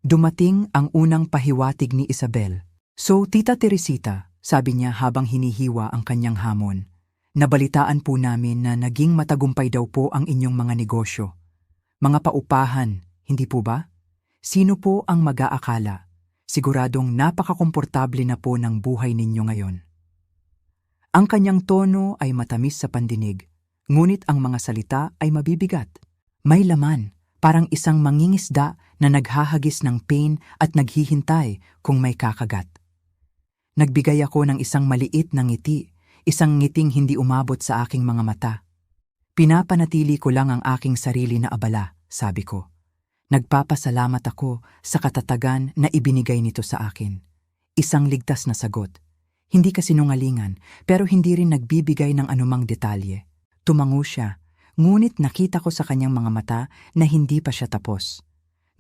dumating ang unang pahiwatig ni Isabel. "So, Tita Teresita," sabi niya habang hinihiwa ang kanyang hamon, "nabalitaan po namin na naging matagumpay daw po ang inyong mga negosyo. Mga paupahan, hindi po ba? Sino po ang mag-aakala? Siguradong napakakomportable na po ng buhay ninyo ngayon." Ang kanyang tono ay matamis sa pandinig, ngunit ang mga salita ay mabibigat. May laman, parang isang mangingisda na naghahagis ng pain at naghihintay kung may kakagat. Nagbigay ako ng isang maliit na ngiti, isang ngiting hindi umabot sa aking mga mata. "Pinapanatili ko lang ang aking sarili na abala," sabi ko. "Nagpapasalamat ako sa katatagan na ibinigay nito sa akin." Isang ligtas na sagot. Hindi kasinungalingan, pero hindi rin nagbibigay ng anumang detalye. Tumango siya, ngunit nakita ko sa kanyang mga mata na hindi pa siya tapos.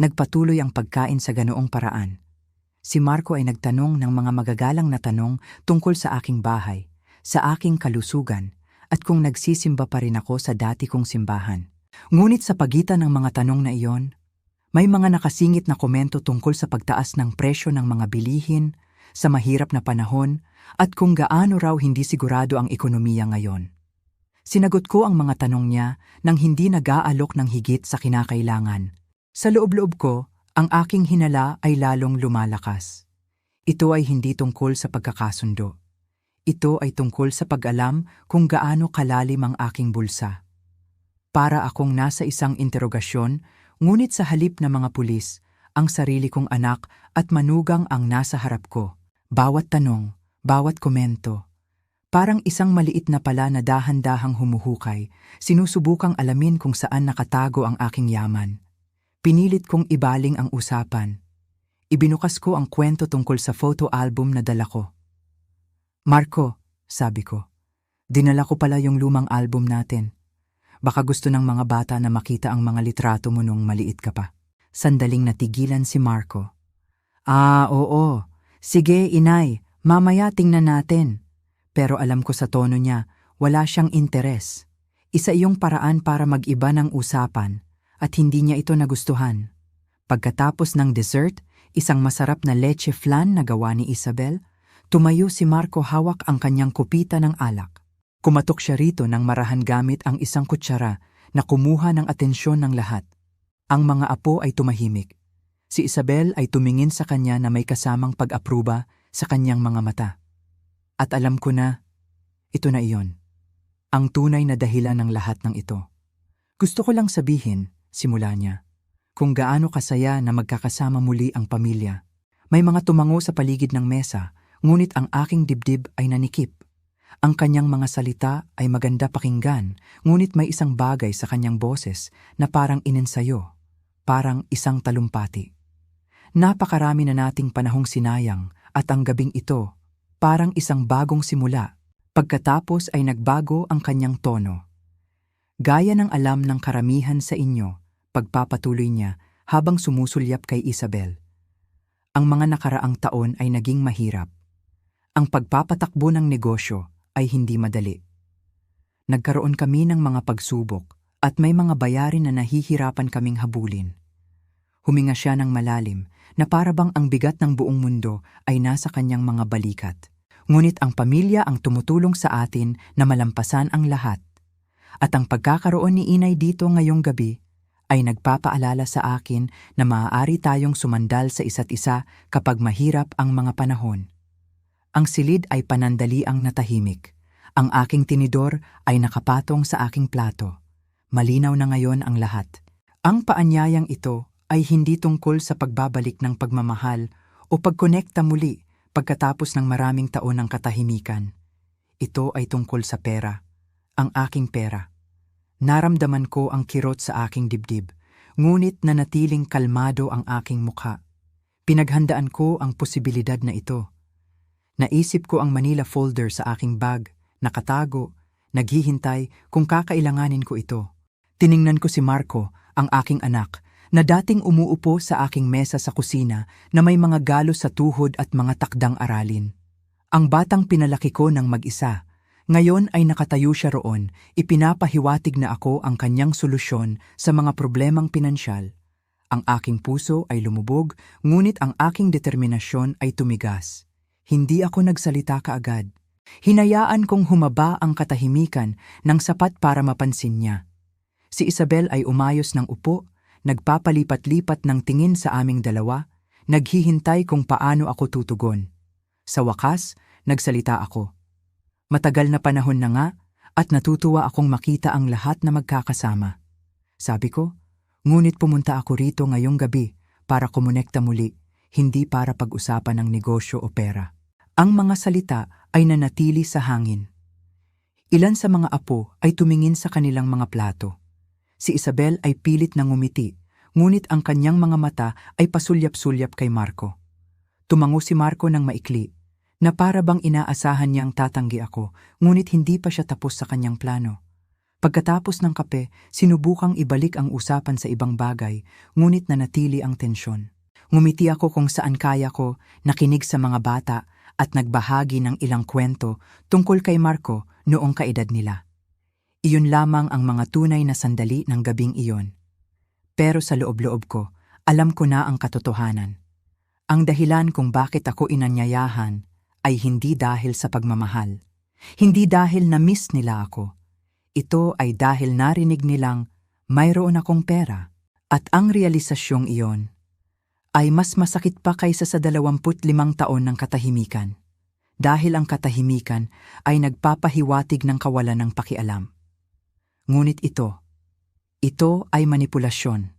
Nagpatuloy ang pagkain sa ganoong paraan. Si Marco ay nagtanong ng mga magagalang na tanong tungkol sa aking bahay, sa aking kalusugan, at kung nagsisimba pa rin ako sa dati kong simbahan. Ngunit sa pagitan ng mga tanong na iyon, may mga nakasingit na komento tungkol sa pagtaas ng presyo ng mga bilihin, sa mahirap na panahon, at kung gaano raw hindi sigurado ang ekonomiya ngayon. Sinagot ko ang mga tanong niya nang hindi nag-aalok ng higit sa kinakailangan. Sa loob-loob ko, ang aking hinala ay lalong lumalakas. Ito ay hindi tungkol sa pagkakasundo. Ito ay tungkol sa pag-alam kung gaano kalalim ang aking bulsa. Para akong nasa isang interogasyon, ngunit sa halip na mga pulis, ang sarili kong anak at manugang ang nasa harap ko. Bawat tanong, bawat komento, parang isang maliit na pala na dahan-dahang humuhukay, sinusubukang alamin kung saan nakatago ang aking yaman. Pinilit kong ibaling ang usapan. Ibinukas ko ang kwento tungkol sa photo album na dala ko. "Marco," sabi ko, "dinala ko pala yung lumang album natin. Baka gusto ng mga bata na makita ang mga litrato mo nung maliit ka pa." Sandaling natigilan si Marco. Oo. Sige, inay, mamaya tingnan natin." Pero alam ko sa tono niya, wala siyang interes. Isa iyong paraan para mag-iba ng usapan at hindi niya ito nagustuhan. Pagkatapos ng dessert, isang masarap na leche flan na gawa ni Isabel, tumayo si Marco hawak ang kanyang kupita ng alak. Kumatok siya rito nang marahan gamit ang isang kutsara na kumuha ng atensyon ng lahat. Ang mga apo ay tumahimik. Si Isabel ay tumingin sa kanya na may kasamang pag-apruba sa kanyang mga mata. At alam ko na, ito na iyon. Ang tunay na dahilan ng lahat ng ito. "Gusto ko lang sabihin," simula niya, "kung gaano kasaya na magkakasama muli ang pamilya." May mga tumango sa paligid ng mesa, ngunit ang aking dibdib ay nanikip. Ang kanyang mga salita ay maganda pakinggan, ngunit may isang bagay sa kanyang boses na parang inensayo, parang isang talumpati. Napakarami na nating panahong sinayang at ang gabing ito, parang isang bagong simula. Pagkatapos ay nagbago ang kanyang tono. "Gaya ng alam ng karamihan sa inyo," pagpapatuloy niya habang sumusulyap kay Isabel. "Ang mga nakaraang taon ay naging mahirap. Ang pagpapatakbo ng negosyo ay hindi madali. Nagkaroon kami ng mga pagsubok at may mga bayarin na nahihirapan kaming habulin." Huminga siya ng malalim na parabang ang bigat ng buong mundo ay nasa kanyang mga balikat. Ngunit ang pamilya ang tumutulong sa atin na malampasan ang lahat. At ang pagkakaroon ni Inay dito ngayong gabi ay nagpapaalala sa akin na maaari tayong sumandal sa isa't isa kapag mahirap ang mga panahon. Ang silid ay panandaliang natahimik. Ang aking tinidor ay nakapatong sa aking plato. Malinaw na ngayon ang lahat. Ang paanyayang ito ay hindi tungkol sa pagbabalik ng pagmamahal o pagkonekta muli pagkatapos ng maraming taon ng katahimikan. Ito ay tungkol sa pera, ang aking pera. Naramdaman ko ang kirot sa aking dibdib, ngunit nanatiling kalmado ang aking mukha. Pinaghandaan ko ang posibilidad na ito. Naisip ko ang Manila folder sa aking bag, nakatago, naghihintay kung kakailanganin ko ito. Tiningnan ko si Marco, ang aking anak, na dating umuupo sa aking mesa sa kusina na may mga galos sa tuhod at mga takdang aralin. Ang batang pinalaki ko ng mag-isa, ngayon ay nakatayo siya roon, ipinapahiwatig na ako ang kanyang solusyon sa mga problemang pinansyal. Ang aking puso ay lumubog, ngunit ang aking determinasyon ay tumigas. Hindi ako nagsalita kaagad. Hinayaan kong humaba ang katahimikan ng sapat para mapansin niya. Si Isabel ay umayos ng upo, nagpapalipat-lipat ng tingin sa aming dalawa, naghihintay kung paano ako tutugon. Sa wakas, nagsalita ako. Matagal na panahon na nga at natutuwa akong makita ang lahat na magkakasama. Sabi ko, ngunit pumunta ako rito ngayong gabi para kumonekta muli, hindi para pag-usapan ng negosyo o pera. Ang mga salita ay nanatili sa hangin. Ilan sa mga apo ay tumingin sa kanilang mga plato. Si Isabel ay pilit na ngumiti, ngunit ang kanyang mga mata ay pasulyap-sulyap kay Marco. Tumango si Marco ng maikli, na para bang inaasahan niyang tatanggi ako, ngunit hindi pa siya tapos sa kanyang plano. Pagkatapos ng kape, sinubukang ibalik ang usapan sa ibang bagay, ngunit nanatili ang tensyon. Ngumiti ako kung saan kaya ko, nakinig sa mga bata, at nagbahagi ng ilang kwento tungkol kay Marco noong kaedad nila. Iyon lamang ang mga tunay na sandali ng gabing iyon. Pero sa loob-loob ko, alam ko na ang katotohanan. Ang dahilan kung bakit ako inanyayahan ay hindi dahil sa pagmamahal. Hindi dahil na-miss nila ako. Ito ay dahil narinig nilang mayroon akong pera. At ang realisasyong iyon ay mas masakit pa kaysa sa 25 taon ng katahimikan. Dahil ang katahimikan ay nagpapahiwatig ng kawalan ng pakialam. Ngunit ito ay manipulasyon.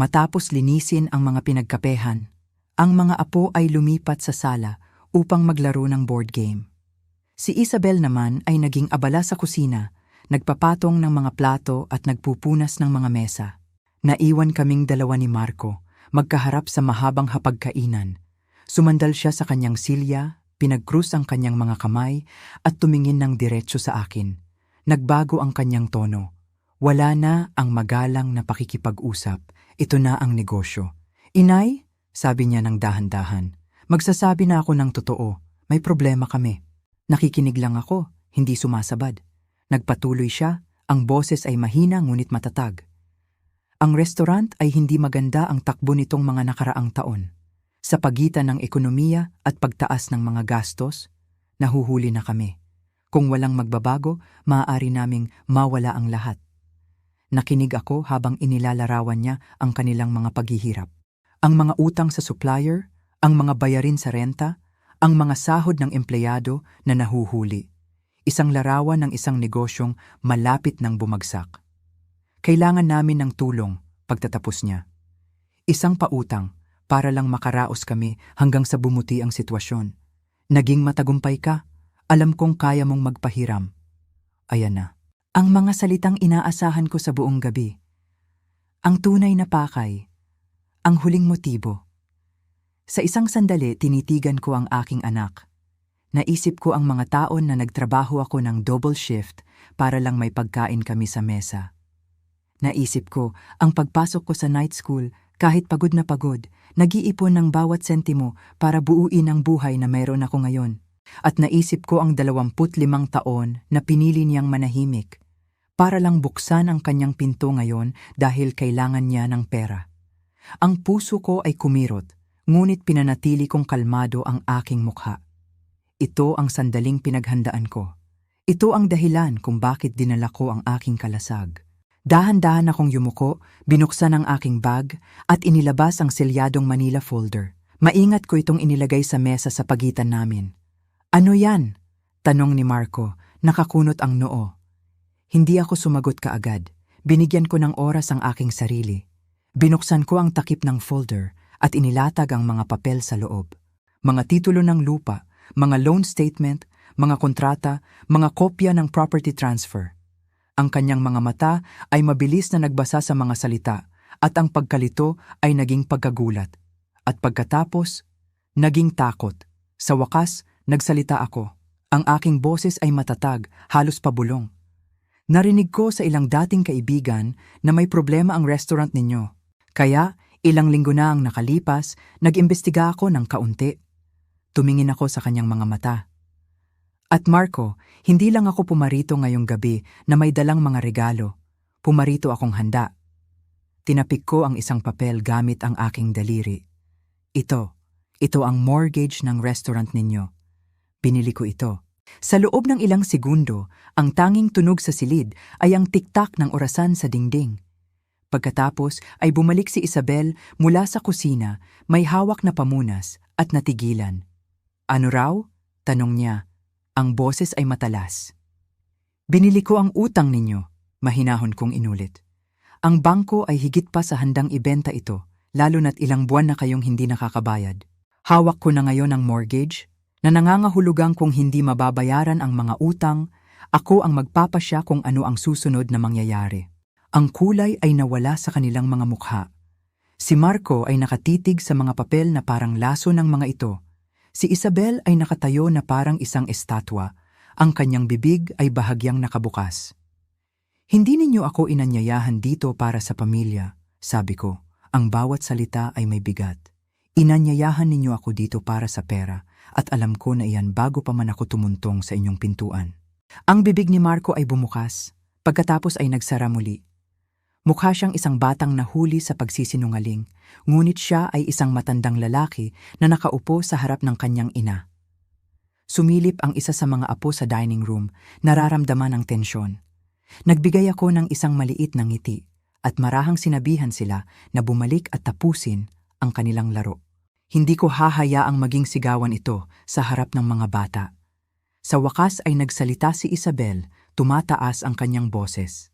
Matapos linisin ang mga pinagkapehan, ang mga apo ay lumipat sa sala upang maglaro ng board game. Si Isabel naman ay naging abala sa kusina, nagpapatong ng mga plato at nagpupunas ng mga mesa. Naiwan kaming dalawa ni Marco, magkaharap sa mahabang hapagkainan. Sumandal siya sa kanyang silya, pinagkrus ang kanyang mga kamay at tumingin ng diretso sa akin. Nagbago ang kanyang tono. Wala na ang magalang na pakikipag-usap. Ito na ang negosyo. Inay, sabi niya ng dahan-dahan, magsasabi na ako ng totoo. May problema kami. Nakikinig lang ako, hindi sumasabad. Nagpatuloy siya, ang boses ay mahina ngunit matatag. Ang restaurant ay hindi maganda ang takbo nitong mga nakaraang taon. Sa pagitan ng ekonomiya at pagtaas ng mga gastos, nahuhuli na kami. Kung walang magbabago, maaari naming mawala ang lahat. Nakinig ako habang inilalarawan niya ang kanilang mga paghihirap. Ang mga utang sa supplier, ang mga bayarin sa renta, ang mga sahod ng empleyado na nahuhuli. Isang larawan ng isang negosyong malapit ng bumagsak. Kailangan namin ng tulong, pagtatapos niya. Isang pautang, para lang makaraos kami hanggang sa bumuti ang sitwasyon. Naging matagumpay ka, alam kong kaya mong magpahiram. Ayan na. Ang mga salitang inaasahan ko sa buong gabi. Ang tunay na pakay. Ang huling motibo. Sa isang sandali, tinitigan ko ang aking anak. Naisip ko ang mga taon na nagtrabaho ako ng double shift para lang may pagkain kami sa mesa. Naisip ko ang pagpasok ko sa night school, kahit pagod na pagod, nag-iipon ng bawat sentimo para buuin ang buhay na mayroon ako ngayon. At naisip ko ang 25 taon na pinili niyang manahimik, para lang buksan ang kanyang pinto ngayon dahil kailangan niya ng pera. Ang puso ko ay kumirot, ngunit pinanatili kong kalmado ang aking mukha. Ito ang sandaling pinaghandaan ko. Ito ang dahilan kung bakit dinala ko ang aking kalasag. Dahan-dahan akong yumuko, binuksan ang aking bag, at inilabas ang selyadong Manila folder. Maingat ko itong inilagay sa mesa sa pagitan namin. Ano yan? Tanong ni Marco, nakakunot ang noo. Hindi ako sumagot kaagad. Binigyan ko ng oras ang aking sarili. Binuksan ko ang takip ng folder at inilatag ang mga papel sa loob. Mga titulo ng lupa, mga loan statement, mga kontrata, mga kopya ng property transfer. Ang kanyang mga mata ay mabilis na nagbasa sa mga salita at ang pagkalito ay naging pagkagulat. At pagkatapos, naging takot. Sa wakas, nagsalita ako. Ang aking boses ay matatag, halos pabulong. Narinig ko sa ilang dating kaibigan na may problema ang restaurant ninyo. Kaya, ilang linggo na ang nakalipas, nag-imbestiga ako ng kaunti. Tumingin ako sa kanyang mga mata. At Marco, hindi lang ako pumarito ngayong gabi na may dalang mga regalo. Pumarito akong handa. Tinapik ko ang isang papel gamit ang aking daliri. Ito ang mortgage ng restaurant ninyo. Binili ko ito. Sa loob ng ilang segundo, ang tanging tunog sa silid ay ang tiktak ng orasan sa dingding. Pagkatapos ay bumalik si Isabel mula sa kusina, may hawak na pamunas at natigilan. Ano raw? Tanong niya. Ang boses ay matalas. Binili ko ang utang ninyo, mahinahon kong inulit. Ang bangko ay higit pa sa handang ibenta ito, lalo na't ilang buwan na kayong hindi nakakabayad. Hawak ko na ngayon ang mortgage, na nangangahulugang kung hindi mababayaran ang mga utang, ako ang magpapasya kung ano ang susunod na mangyayari. Ang kulay ay nawala sa kanilang mga mukha. Si Marco ay nakatitig sa mga papel na parang laso ng mga ito. Si Isabel ay nakatayo na parang isang estatwa. Ang kanyang bibig ay bahagyang nakabukas. Hindi ninyo ako inanyayahan dito para sa pamilya, sabi ko. Ang bawat salita ay may bigat. Inanyayahan ninyo ako dito para sa pera at alam ko na iyan bago pa man ako tumuntong sa inyong pintuan. Ang bibig ni Marco ay bumukas, pagkatapos ay nagsara muli. Mukha siyang isang batang nahuli sa pagsisinungaling, ngunit siya ay isang matandang lalaki na nakaupo sa harap ng kanyang ina. Sumilip ang isa sa mga apo sa dining room, nararamdaman ang tensyon. Nagbigay ako ng isang maliit na ngiti at marahang sinabihan sila na bumalik at tapusin ang kanilang laro. Hindi ko hahayaang maging sigawan ito sa harap ng mga bata. Sa wakas ay nagsalita si Isabel, tumataas ang kanyang boses.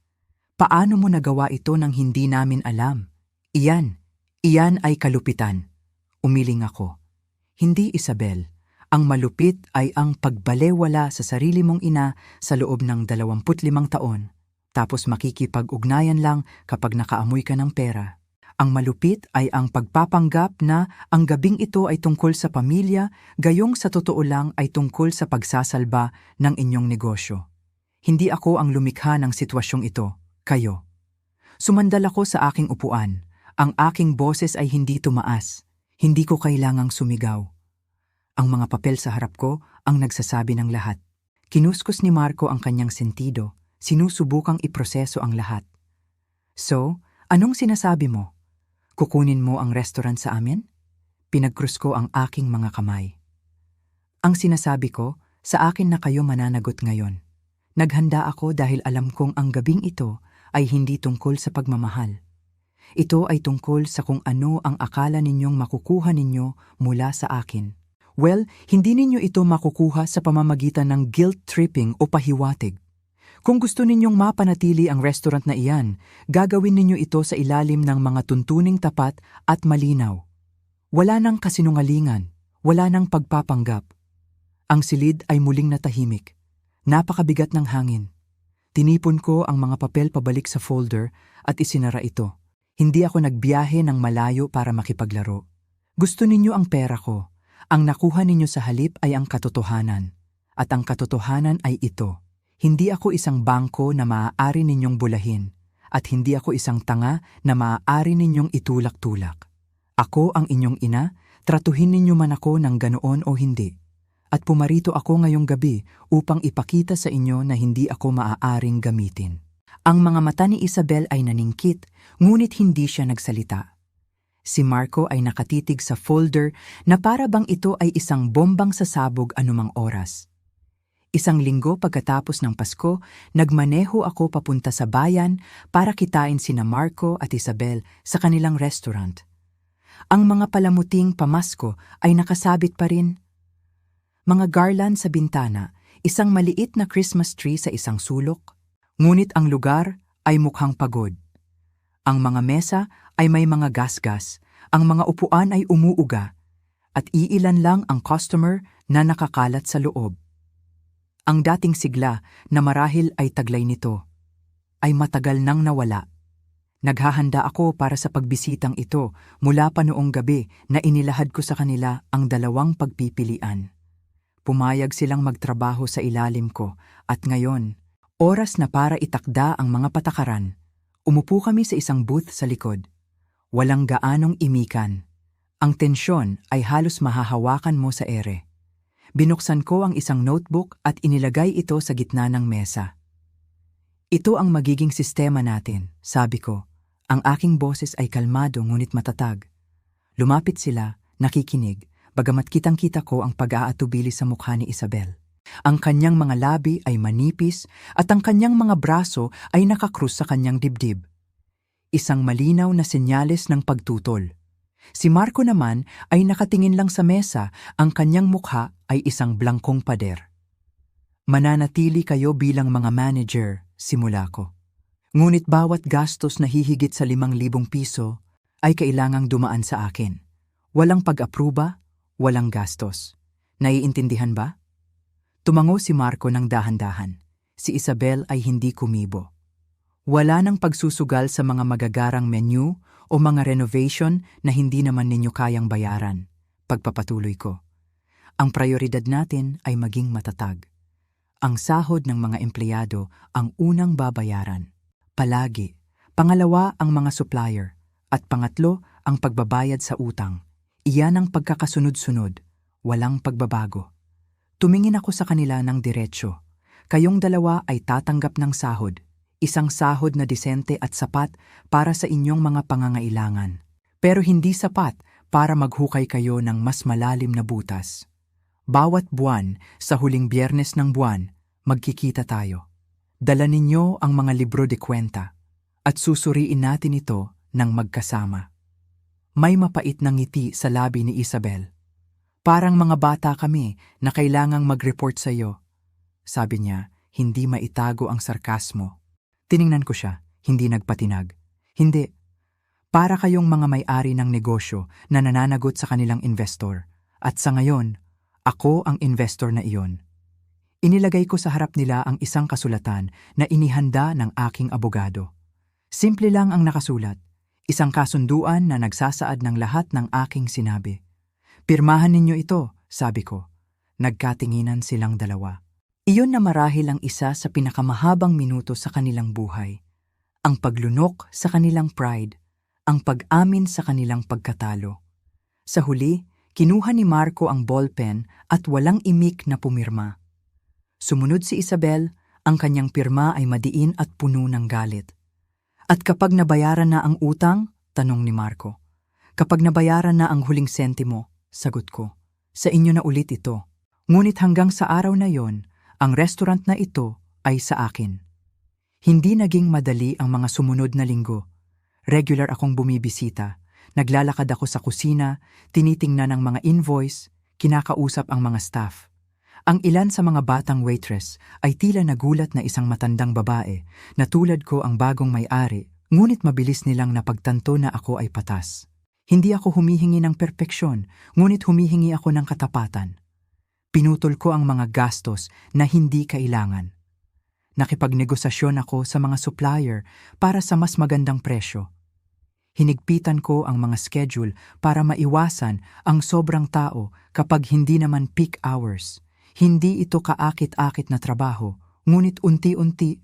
Paano mo nagawa ito nang hindi namin alam? Iyan ay kalupitan. Umiling ako. Hindi, Isabel. Ang malupit ay ang pagbalewala sa sarili mong ina sa loob ng 25 taon, tapos makikipag-ugnayan lang kapag nakaamoy ka ng pera. Ang malupit ay ang pagpapanggap na ang gabing ito ay tungkol sa pamilya, gayong sa totoo lang ay tungkol sa pagsasalba ng inyong negosyo. Hindi ako ang lumikha ng sitwasyong ito. Kayo. Sumandal ako sa aking upuan. Ang aking boses ay hindi tumaas. Hindi ko kailangang sumigaw. Ang mga papel sa harap ko ang nagsasabi ng lahat. Kinuskus ni Marco ang kanyang sentido. Sinusubukang iproseso ang lahat. So, anong sinasabi mo? Kukunin mo ang restaurant sa amin? Pinagkrus ko ang aking mga kamay. Ang sinasabi ko, sa akin na kayo mananagot ngayon. Naghanda ako dahil alam kong ang gabing ito ay hindi tungkol sa pagmamahal. Ito ay tungkol sa kung ano ang akala ninyong makukuha ninyo mula sa akin. Well, hindi ninyo ito makukuha sa pamamagitan ng guilt-tripping o pahiwatig. Kung gusto ninyong mapanatili ang restaurant na iyan, gagawin ninyo ito sa ilalim ng mga tuntuning tapat at malinaw. Wala nang kasinungalingan, wala nang pagpapanggap. Ang silid ay muling natahimik. Napakabigat ng hangin. Tinipon ko ang mga papel pabalik sa folder at isinara ito. Hindi ako nagbiyahe ng malayo para makipaglaro. Gusto ninyo ang pera ko. Ang nakuha ninyo sa halip ay ang katotohanan. At ang katotohanan ay ito. Hindi ako isang bangko na maaari ninyong bulahin. At hindi ako isang tanga na maaari ninyong itulak-tulak. Ako ang inyong ina, tratuhin ninyo man ako ng ganoon o hindi. At pumarito ako ngayong gabi upang ipakita sa inyo na hindi ako maaaring gamitin. Ang mga mata ni Isabel ay naningkit, ngunit hindi siya nagsalita. Si Marco ay nakatitig sa folder na para bang ito ay isang bombang sasabog anumang oras. Isang linggo pagkatapos ng Pasko, nagmaneho ako papunta sa bayan para kitain sina Marco at Isabel sa kanilang restaurant. Ang mga palamuting pamasko ay nakasabit pa rin. Mga garland sa bintana, isang maliit na Christmas tree sa isang sulok. Ngunit ang lugar ay mukhang pagod. Ang mga mesa ay may mga gasgas, ang mga upuan ay umuuga, at iilan lang ang customer na nakakalat sa loob. Ang dating sigla na marahil ay taglay nito, ay matagal nang nawala. Naghahanda ako para sa pagbisitang ito mula pa noong gabi na inilahad ko sa kanila ang 2 pagpipilian. Pumayag silang magtrabaho sa ilalim ko at ngayon, oras na para itakda ang mga patakaran. Umupo kami sa isang booth sa likod. Walang gaanong imikan. Ang tensyon ay halos mahahawakan mo sa ere. Binuksan ko ang isang notebook at inilagay ito sa gitna ng mesa. Ito ang magiging sistema natin, sabi ko. Ang aking boses ay kalmado ngunit matatag. Lumapit sila, nakikinig, bagamat kitang-kita ko ang pag-aatubili sa mukha ni Isabel. Ang kanyang mga labi ay manipis at ang kanyang mga braso ay nakakrus sa kanyang dibdib. Isang malinaw na senyales ng pagtutol. Si Marco naman ay nakatingin lang sa mesa, ang kanyang mukha ay isang blangkong pader. Mananatili kayo bilang mga manager, simula ko. Ngunit bawat gastos na hihigit sa 5,000 piso ay kailangang dumaan sa akin. Walang pag-apruba, walang gastos. Naiintindihan ba? Tumango si Marco ng dahan-dahan. Si Isabel ay hindi kumibo. Wala nang pagsusugal sa mga magagarang menu o mga renovation na hindi naman ninyo kayang bayaran. Pagpapatuloy ko. Ang prioridad natin ay maging matatag. Ang sahod ng mga empleyado ang unang babayaran. Palagi. Pangalawa ang mga supplier. At pangatlo ang pagbabayad sa utang. Iyan ang pagkakasunod-sunod. Walang pagbabago. Tumingin ako sa kanila ng diretsyo. Kayong dalawa ay tatanggap ng sahod. Isang sahod na disente at sapat para sa inyong mga pangangailangan. Pero hindi sapat para maghukay kayo ng mas malalim na butas. Bawat buwan, sa huling Biyernes ng buwan, magkikita tayo. Dala ninyo ang mga libro de kwenta at susuriin natin ito ng magkasama. May mapait na ngiti sa labi ni Isabel. Parang mga bata kami na kailangang mag-report sa iyo. Sabi niya, hindi maitago ang sarkasmo. Tiningnan ko siya, hindi nagpatinag. Hindi. Para kayong mga may-ari ng negosyo na nananagot sa kanilang investor. At sa ngayon, ako ang investor na iyon. Inilagay ko sa harap nila ang isang kasulatan na inihanda ng aking abogado. Simple lang ang nakasulat. Isang kasunduan na nagsasaad ng lahat ng aking sinabi. Pirmahan ninyo ito, sabi ko. Nagkatinginan silang dalawa. Iyon na marahil ang isa sa pinakamahabang minuto sa kanilang buhay. Ang paglunok sa kanilang pride, ang pag-amin sa kanilang pagkatalo. Sa huli, kinuha ni Marco ang ballpen at walang imik na pumirma. Sumunod si Isabel, ang kanyang pirma ay madiin at puno ng galit. At kapag nabayaran na ang utang, tanong ni Marco. Kapag nabayaran na ang huling sentimo, sagot ko, sa inyo na ulit ito. Ngunit hanggang sa araw na yon, ang restaurant na ito ay sa akin. Hindi naging madali ang mga sumunod na linggo. Regular akong bumibisita. Naglalakad ako sa kusina, tinitingnan ang mga invoice, kinakausap ang mga staff. Ang ilan sa mga batang waitress ay tila nagulat na isang matandang babae na tulad ko ang bagong may-ari, ngunit mabilis nilang napagtanto na ako ay patas. Hindi ako humihingi ng perpeksyon, ngunit humihingi ako ng katapatan. Pinutol ko ang mga gastos na hindi kailangan. Nakipagnegosasyon ako sa mga supplier para sa mas magandang presyo. Hinigpitan ko ang mga schedule para maiwasan ang sobrang tao kapag hindi naman peak hours. Hindi ito kaakit-akit na trabaho, ngunit unti-unti,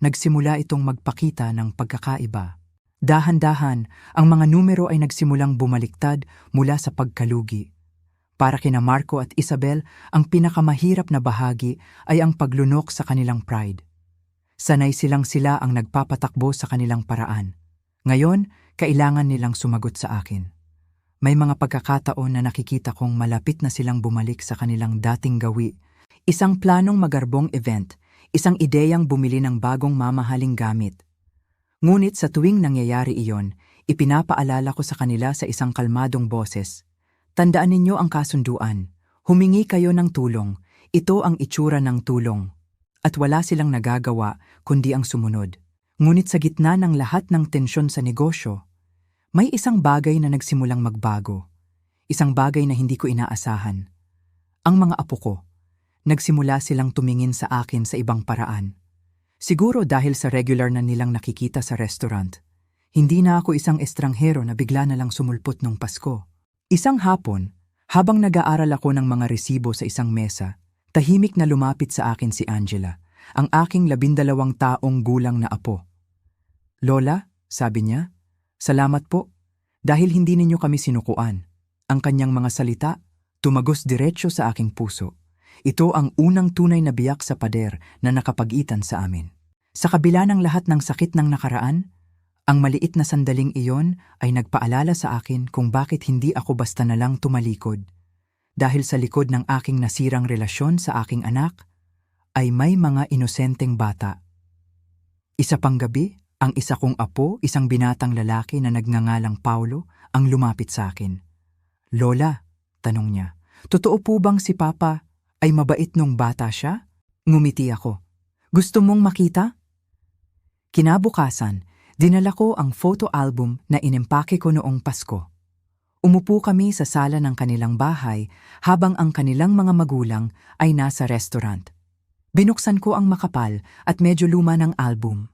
nagsimula itong magpakita ng pagkakaiba. Dahan-dahan, ang mga numero ay nagsimulang bumaliktad mula sa pagkalugi. Para kina Marco at Isabel, ang pinakamahirap na bahagi ay ang paglunok sa kanilang pride. Sanay sila ang nagpapatakbo sa kanilang paraan. Ngayon, kailangan nilang sumagot sa akin. May mga pagkakataon na nakikita kong malapit na silang bumalik sa kanilang dating gawi. Isang planong magarbong event, isang ideyang bumili ng bagong mamahaling gamit. Ngunit sa tuwing nangyayari iyon, ipinapaalala ko sa kanila sa isang kalmadong boses. Tandaan ninyo ang kasunduan. Humingi kayo ng tulong. Ito ang itsura ng tulong. At wala silang nagagawa kundi ang sumunod. Ngunit sa gitna ng lahat ng tensyon sa negosyo, may isang bagay na nagsimulang magbago. Isang bagay na hindi ko inaasahan. Ang mga apo ko, nagsimula silang tumingin sa akin sa ibang paraan. Siguro dahil sa regular na nilang nakikita sa restaurant. Hindi na ako isang estranghero na bigla na lang sumulpot nung Pasko. Isang hapon, habang nag-aaral ako ng mga resibo sa isang mesa, tahimik na lumapit sa akin si Angela, ang aking 12 taong gulang na apo. Lola, sabi niya, salamat po. Dahil hindi ninyo kami sinukuan, ang kanyang mga salita tumagos diretsyo sa aking puso. Ito ang unang tunay na biyak sa pader na nakapag-itan sa amin. Sa kabila ng lahat ng sakit ng nakaraan, ang maliit na sandaling iyon ay nagpaalala sa akin kung bakit hindi ako basta na lang tumalikod. Dahil sa likod ng aking nasirang relasyon sa aking anak, ay may mga inosenteng bata. Isa pang gabi, ang isa kong apo, isang binatang lalaki na nagngangalang Paulo, ang lumapit sa akin. "Lola," tanong niya, "totoo po bang si Papa ay mabait nung bata siya?" Ngumiti ako. "Gusto mong makita?" Kinabukasan, dinala ko ang photo album na inimpake ko noong Pasko. Umupo kami sa sala ng kanilang bahay habang ang kanilang mga magulang ay nasa restaurant. Binuksan ko ang makapal at medyo luma ng album.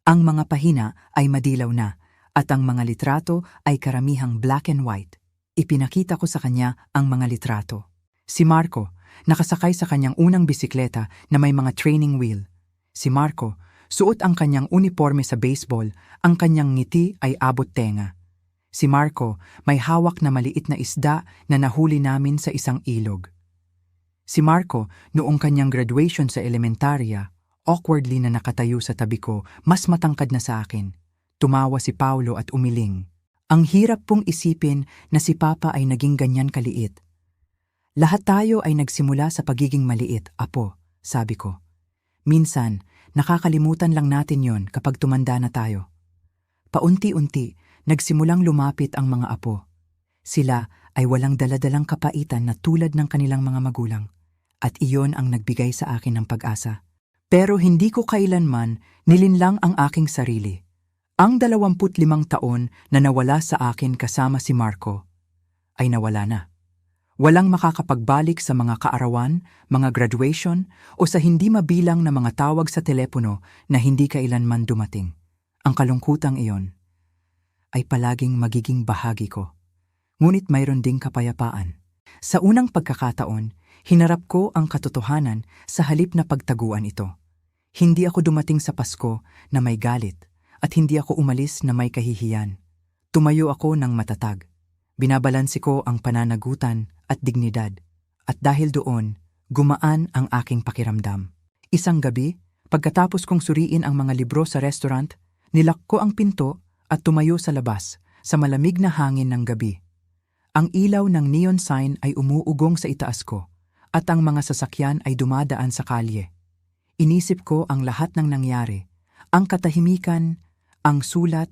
Ang mga pahina ay madilaw na at ang mga litrato ay karamihang black and white. Ipinakita ko sa kanya ang mga litrato. Si Marco, nakasakay sa kanyang unang bisikleta na may mga training wheel. Si Marco, suot ang kanyang uniforme sa baseball, ang kanyang ngiti ay abot tenga. Si Marco may hawak na maliit na isda na nahuli namin sa isang ilog. Si Marco, noong kanyang graduation sa elementarya, awkwardly na nakatayo sa tabi ko, mas matangkad na sa akin. Tumawa si Paulo at umiling. Ang hirap pong isipin na si Papa ay naging ganyan kaliit. "Lahat tayo ay nagsimula sa pagiging maliit, apo," sabi ko. "Minsan, nakakalimutan lang natin yon kapag tumanda na tayo." Paunti-unti, nagsimulang lumapit ang mga apo. Sila ay walang daladalang kapaitan na tulad ng kanilang mga magulang. At iyon ang nagbigay sa akin ng pag-asa. Pero hindi ko kailanman nilinlang ang aking sarili. Ang 25 taon na nawala sa akin kasama si Marco ay nawala na. Walang makakapagbalik sa mga kaarawan, mga graduation o sa hindi mabilang na mga tawag sa telepono na hindi kailanman dumating. Ang kalungkutang iyon ay palaging magiging bahagi ko. Ngunit mayroon ding kapayapaan. Sa unang pagkakataon, hinarap ko ang katotohanan sa halip na pagtaguan ito. Hindi ako dumating sa Pasko na may galit at hindi ako umalis na may kahihiyan. Tumayo ako ng matatag. Binabalansi ko ang pananagutan at dignidad. At dahil doon, gumaan ang aking pakiramdam. Isang gabi, pagkatapos kong suriin ang mga libro sa restaurant, nilak ko ang pinto at tumayo sa labas sa malamig na hangin ng gabi. Ang ilaw ng neon sign ay umuugong sa itaas ko at ang mga sasakyan ay dumadaan sa kalye. Inisip ko ang lahat ng nangyari, ang katahimikan, ang sulat,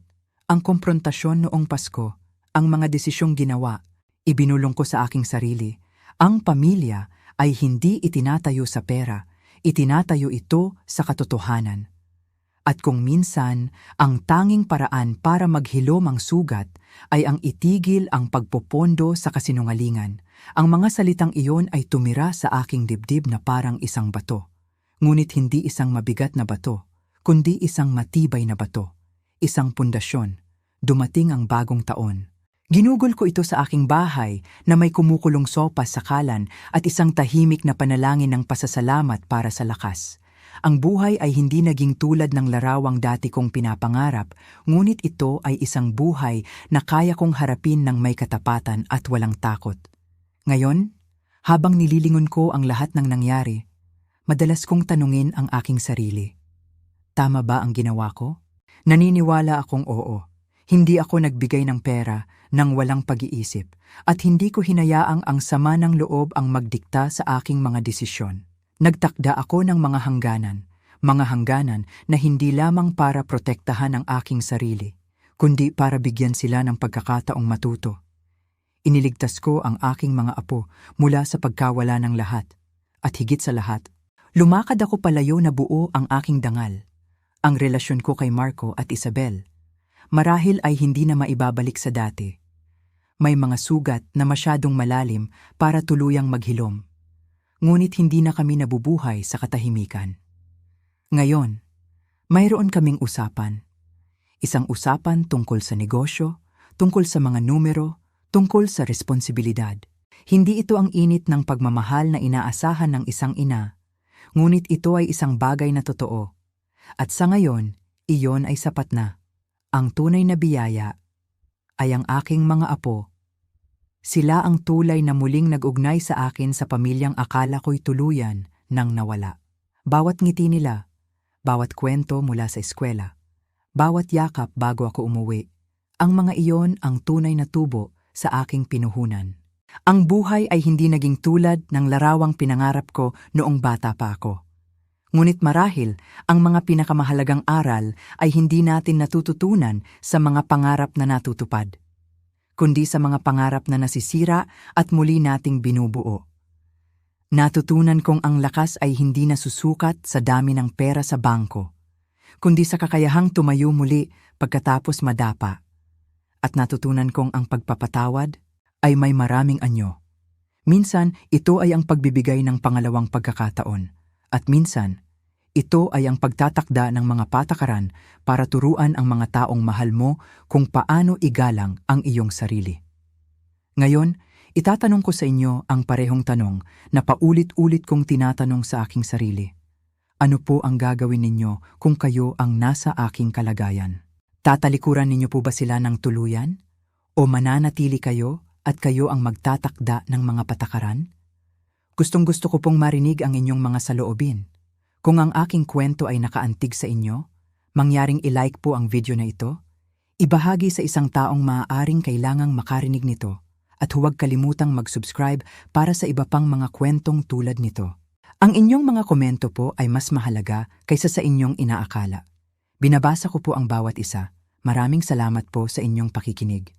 ang komprontasyon noong Pasko, ang mga desisyong ginawa. Ibinulong ko sa aking sarili, ang pamilya ay hindi itinatayo sa pera, itinatayo ito sa katotohanan. At kung minsan, ang tanging paraan para maghilom ang sugat ay ang itigil ang pagpopondo sa kasinungalingan. Ang mga salitang iyon ay tumira sa aking dibdib na parang isang bato. Ngunit hindi isang mabigat na bato, kundi isang matibay na bato. Isang pundasyon. Dumating ang bagong taon. Ginugol ko ito sa aking bahay na may kumukulong sopas sa kalan at isang tahimik na panalangin ng pasasalamat para sa lakas. Ang buhay ay hindi naging tulad ng larawang dati kong pinapangarap, ngunit ito ay isang buhay na kaya kong harapin ng may katapatan at walang takot. Ngayon, habang nililingon ko ang lahat ng nangyari, madalas kong tanungin ang aking sarili. Tama ba ang ginawa ko? Naniniwala akong oo. Hindi ako nagbigay ng pera nang walang pag-iisip at hindi ko hinayaang ang sama ng loob ang magdikta sa aking mga desisyon. Nagtakda ako ng mga hangganan na hindi lamang para protektahan ang aking sarili, kundi para bigyan sila ng pagkakataong matuto. Iniligtas ko ang aking mga apo mula sa pagkawala ng lahat. At higit sa lahat, lumakad ako palayo na buo ang aking dangal. Ang relasyon ko kay Marco at Isabel, marahil ay hindi na maibabalik sa dati. May mga sugat na masyadong malalim para tuluyang maghilom. Ngunit hindi na kami nabubuhay sa katahimikan. Ngayon, mayroon kaming usapan. Isang usapan tungkol sa negosyo, tungkol sa mga numero, tungkol sa responsibilidad. Hindi ito ang init ng pagmamahal na inaasahan ng isang ina, ngunit ito ay isang bagay na totoo. At sa ngayon, iyon ay sapat na. Ang tunay na biyaya ay ang aking mga apo. Sila ang tulay na muling nag-ugnay sa akin sa pamilyang akala ko'y tuluyan nang nawala. Bawat ngiti nila, bawat kwento mula sa eskwela, bawat yakap bago ako umuwi, ang mga iyon ang tunay na tubo sa aking pinuhunan. Ang buhay ay hindi naging tulad ng larawang pinangarap ko noong bata pa ako. Ngunit marahil, ang mga pinakamahalagang aral ay hindi natin natututunan sa mga pangarap na natutupad, kundi sa mga pangarap na nasisira at muli nating binubuo. Natutunan kong ang lakas ay hindi nasusukat sa dami ng pera sa bangko, kundi sa kakayahang tumayo muli pagkatapos madapa. At natutunan kong ang pagpapatawad ay may maraming anyo. Minsan, ito ay ang pagbibigay ng pangalawang pagkakataon. At minsan, ito ay ang pagtatakda ng mga patakaran para turuan ang mga taong mahal mo kung paano igalang ang iyong sarili. Ngayon, itatanong ko sa inyo ang parehong tanong na paulit-ulit kong tinatanong sa aking sarili. Ano po ang gagawin ninyo kung kayo ang nasa aking kalagayan? Tatalikuran ninyo po ba sila ng tuluyan? O mananatili kayo at kayo ang magtatakda ng mga patakaran? Gustong-gusto ko pong marinig ang inyong mga saloobin. Kung ang aking kwento ay nakaantig sa inyo, mangyaring i-like po ang video na ito, ibahagi sa isang taong maaaring kailangang makarinig nito, at huwag kalimutang mag-subscribe para sa iba pang mga kwentong tulad nito. Ang inyong mga komento po ay mas mahalaga kaysa sa inyong inaakala. Binabasa ko po ang bawat isa. Maraming salamat po sa inyong pakikinig.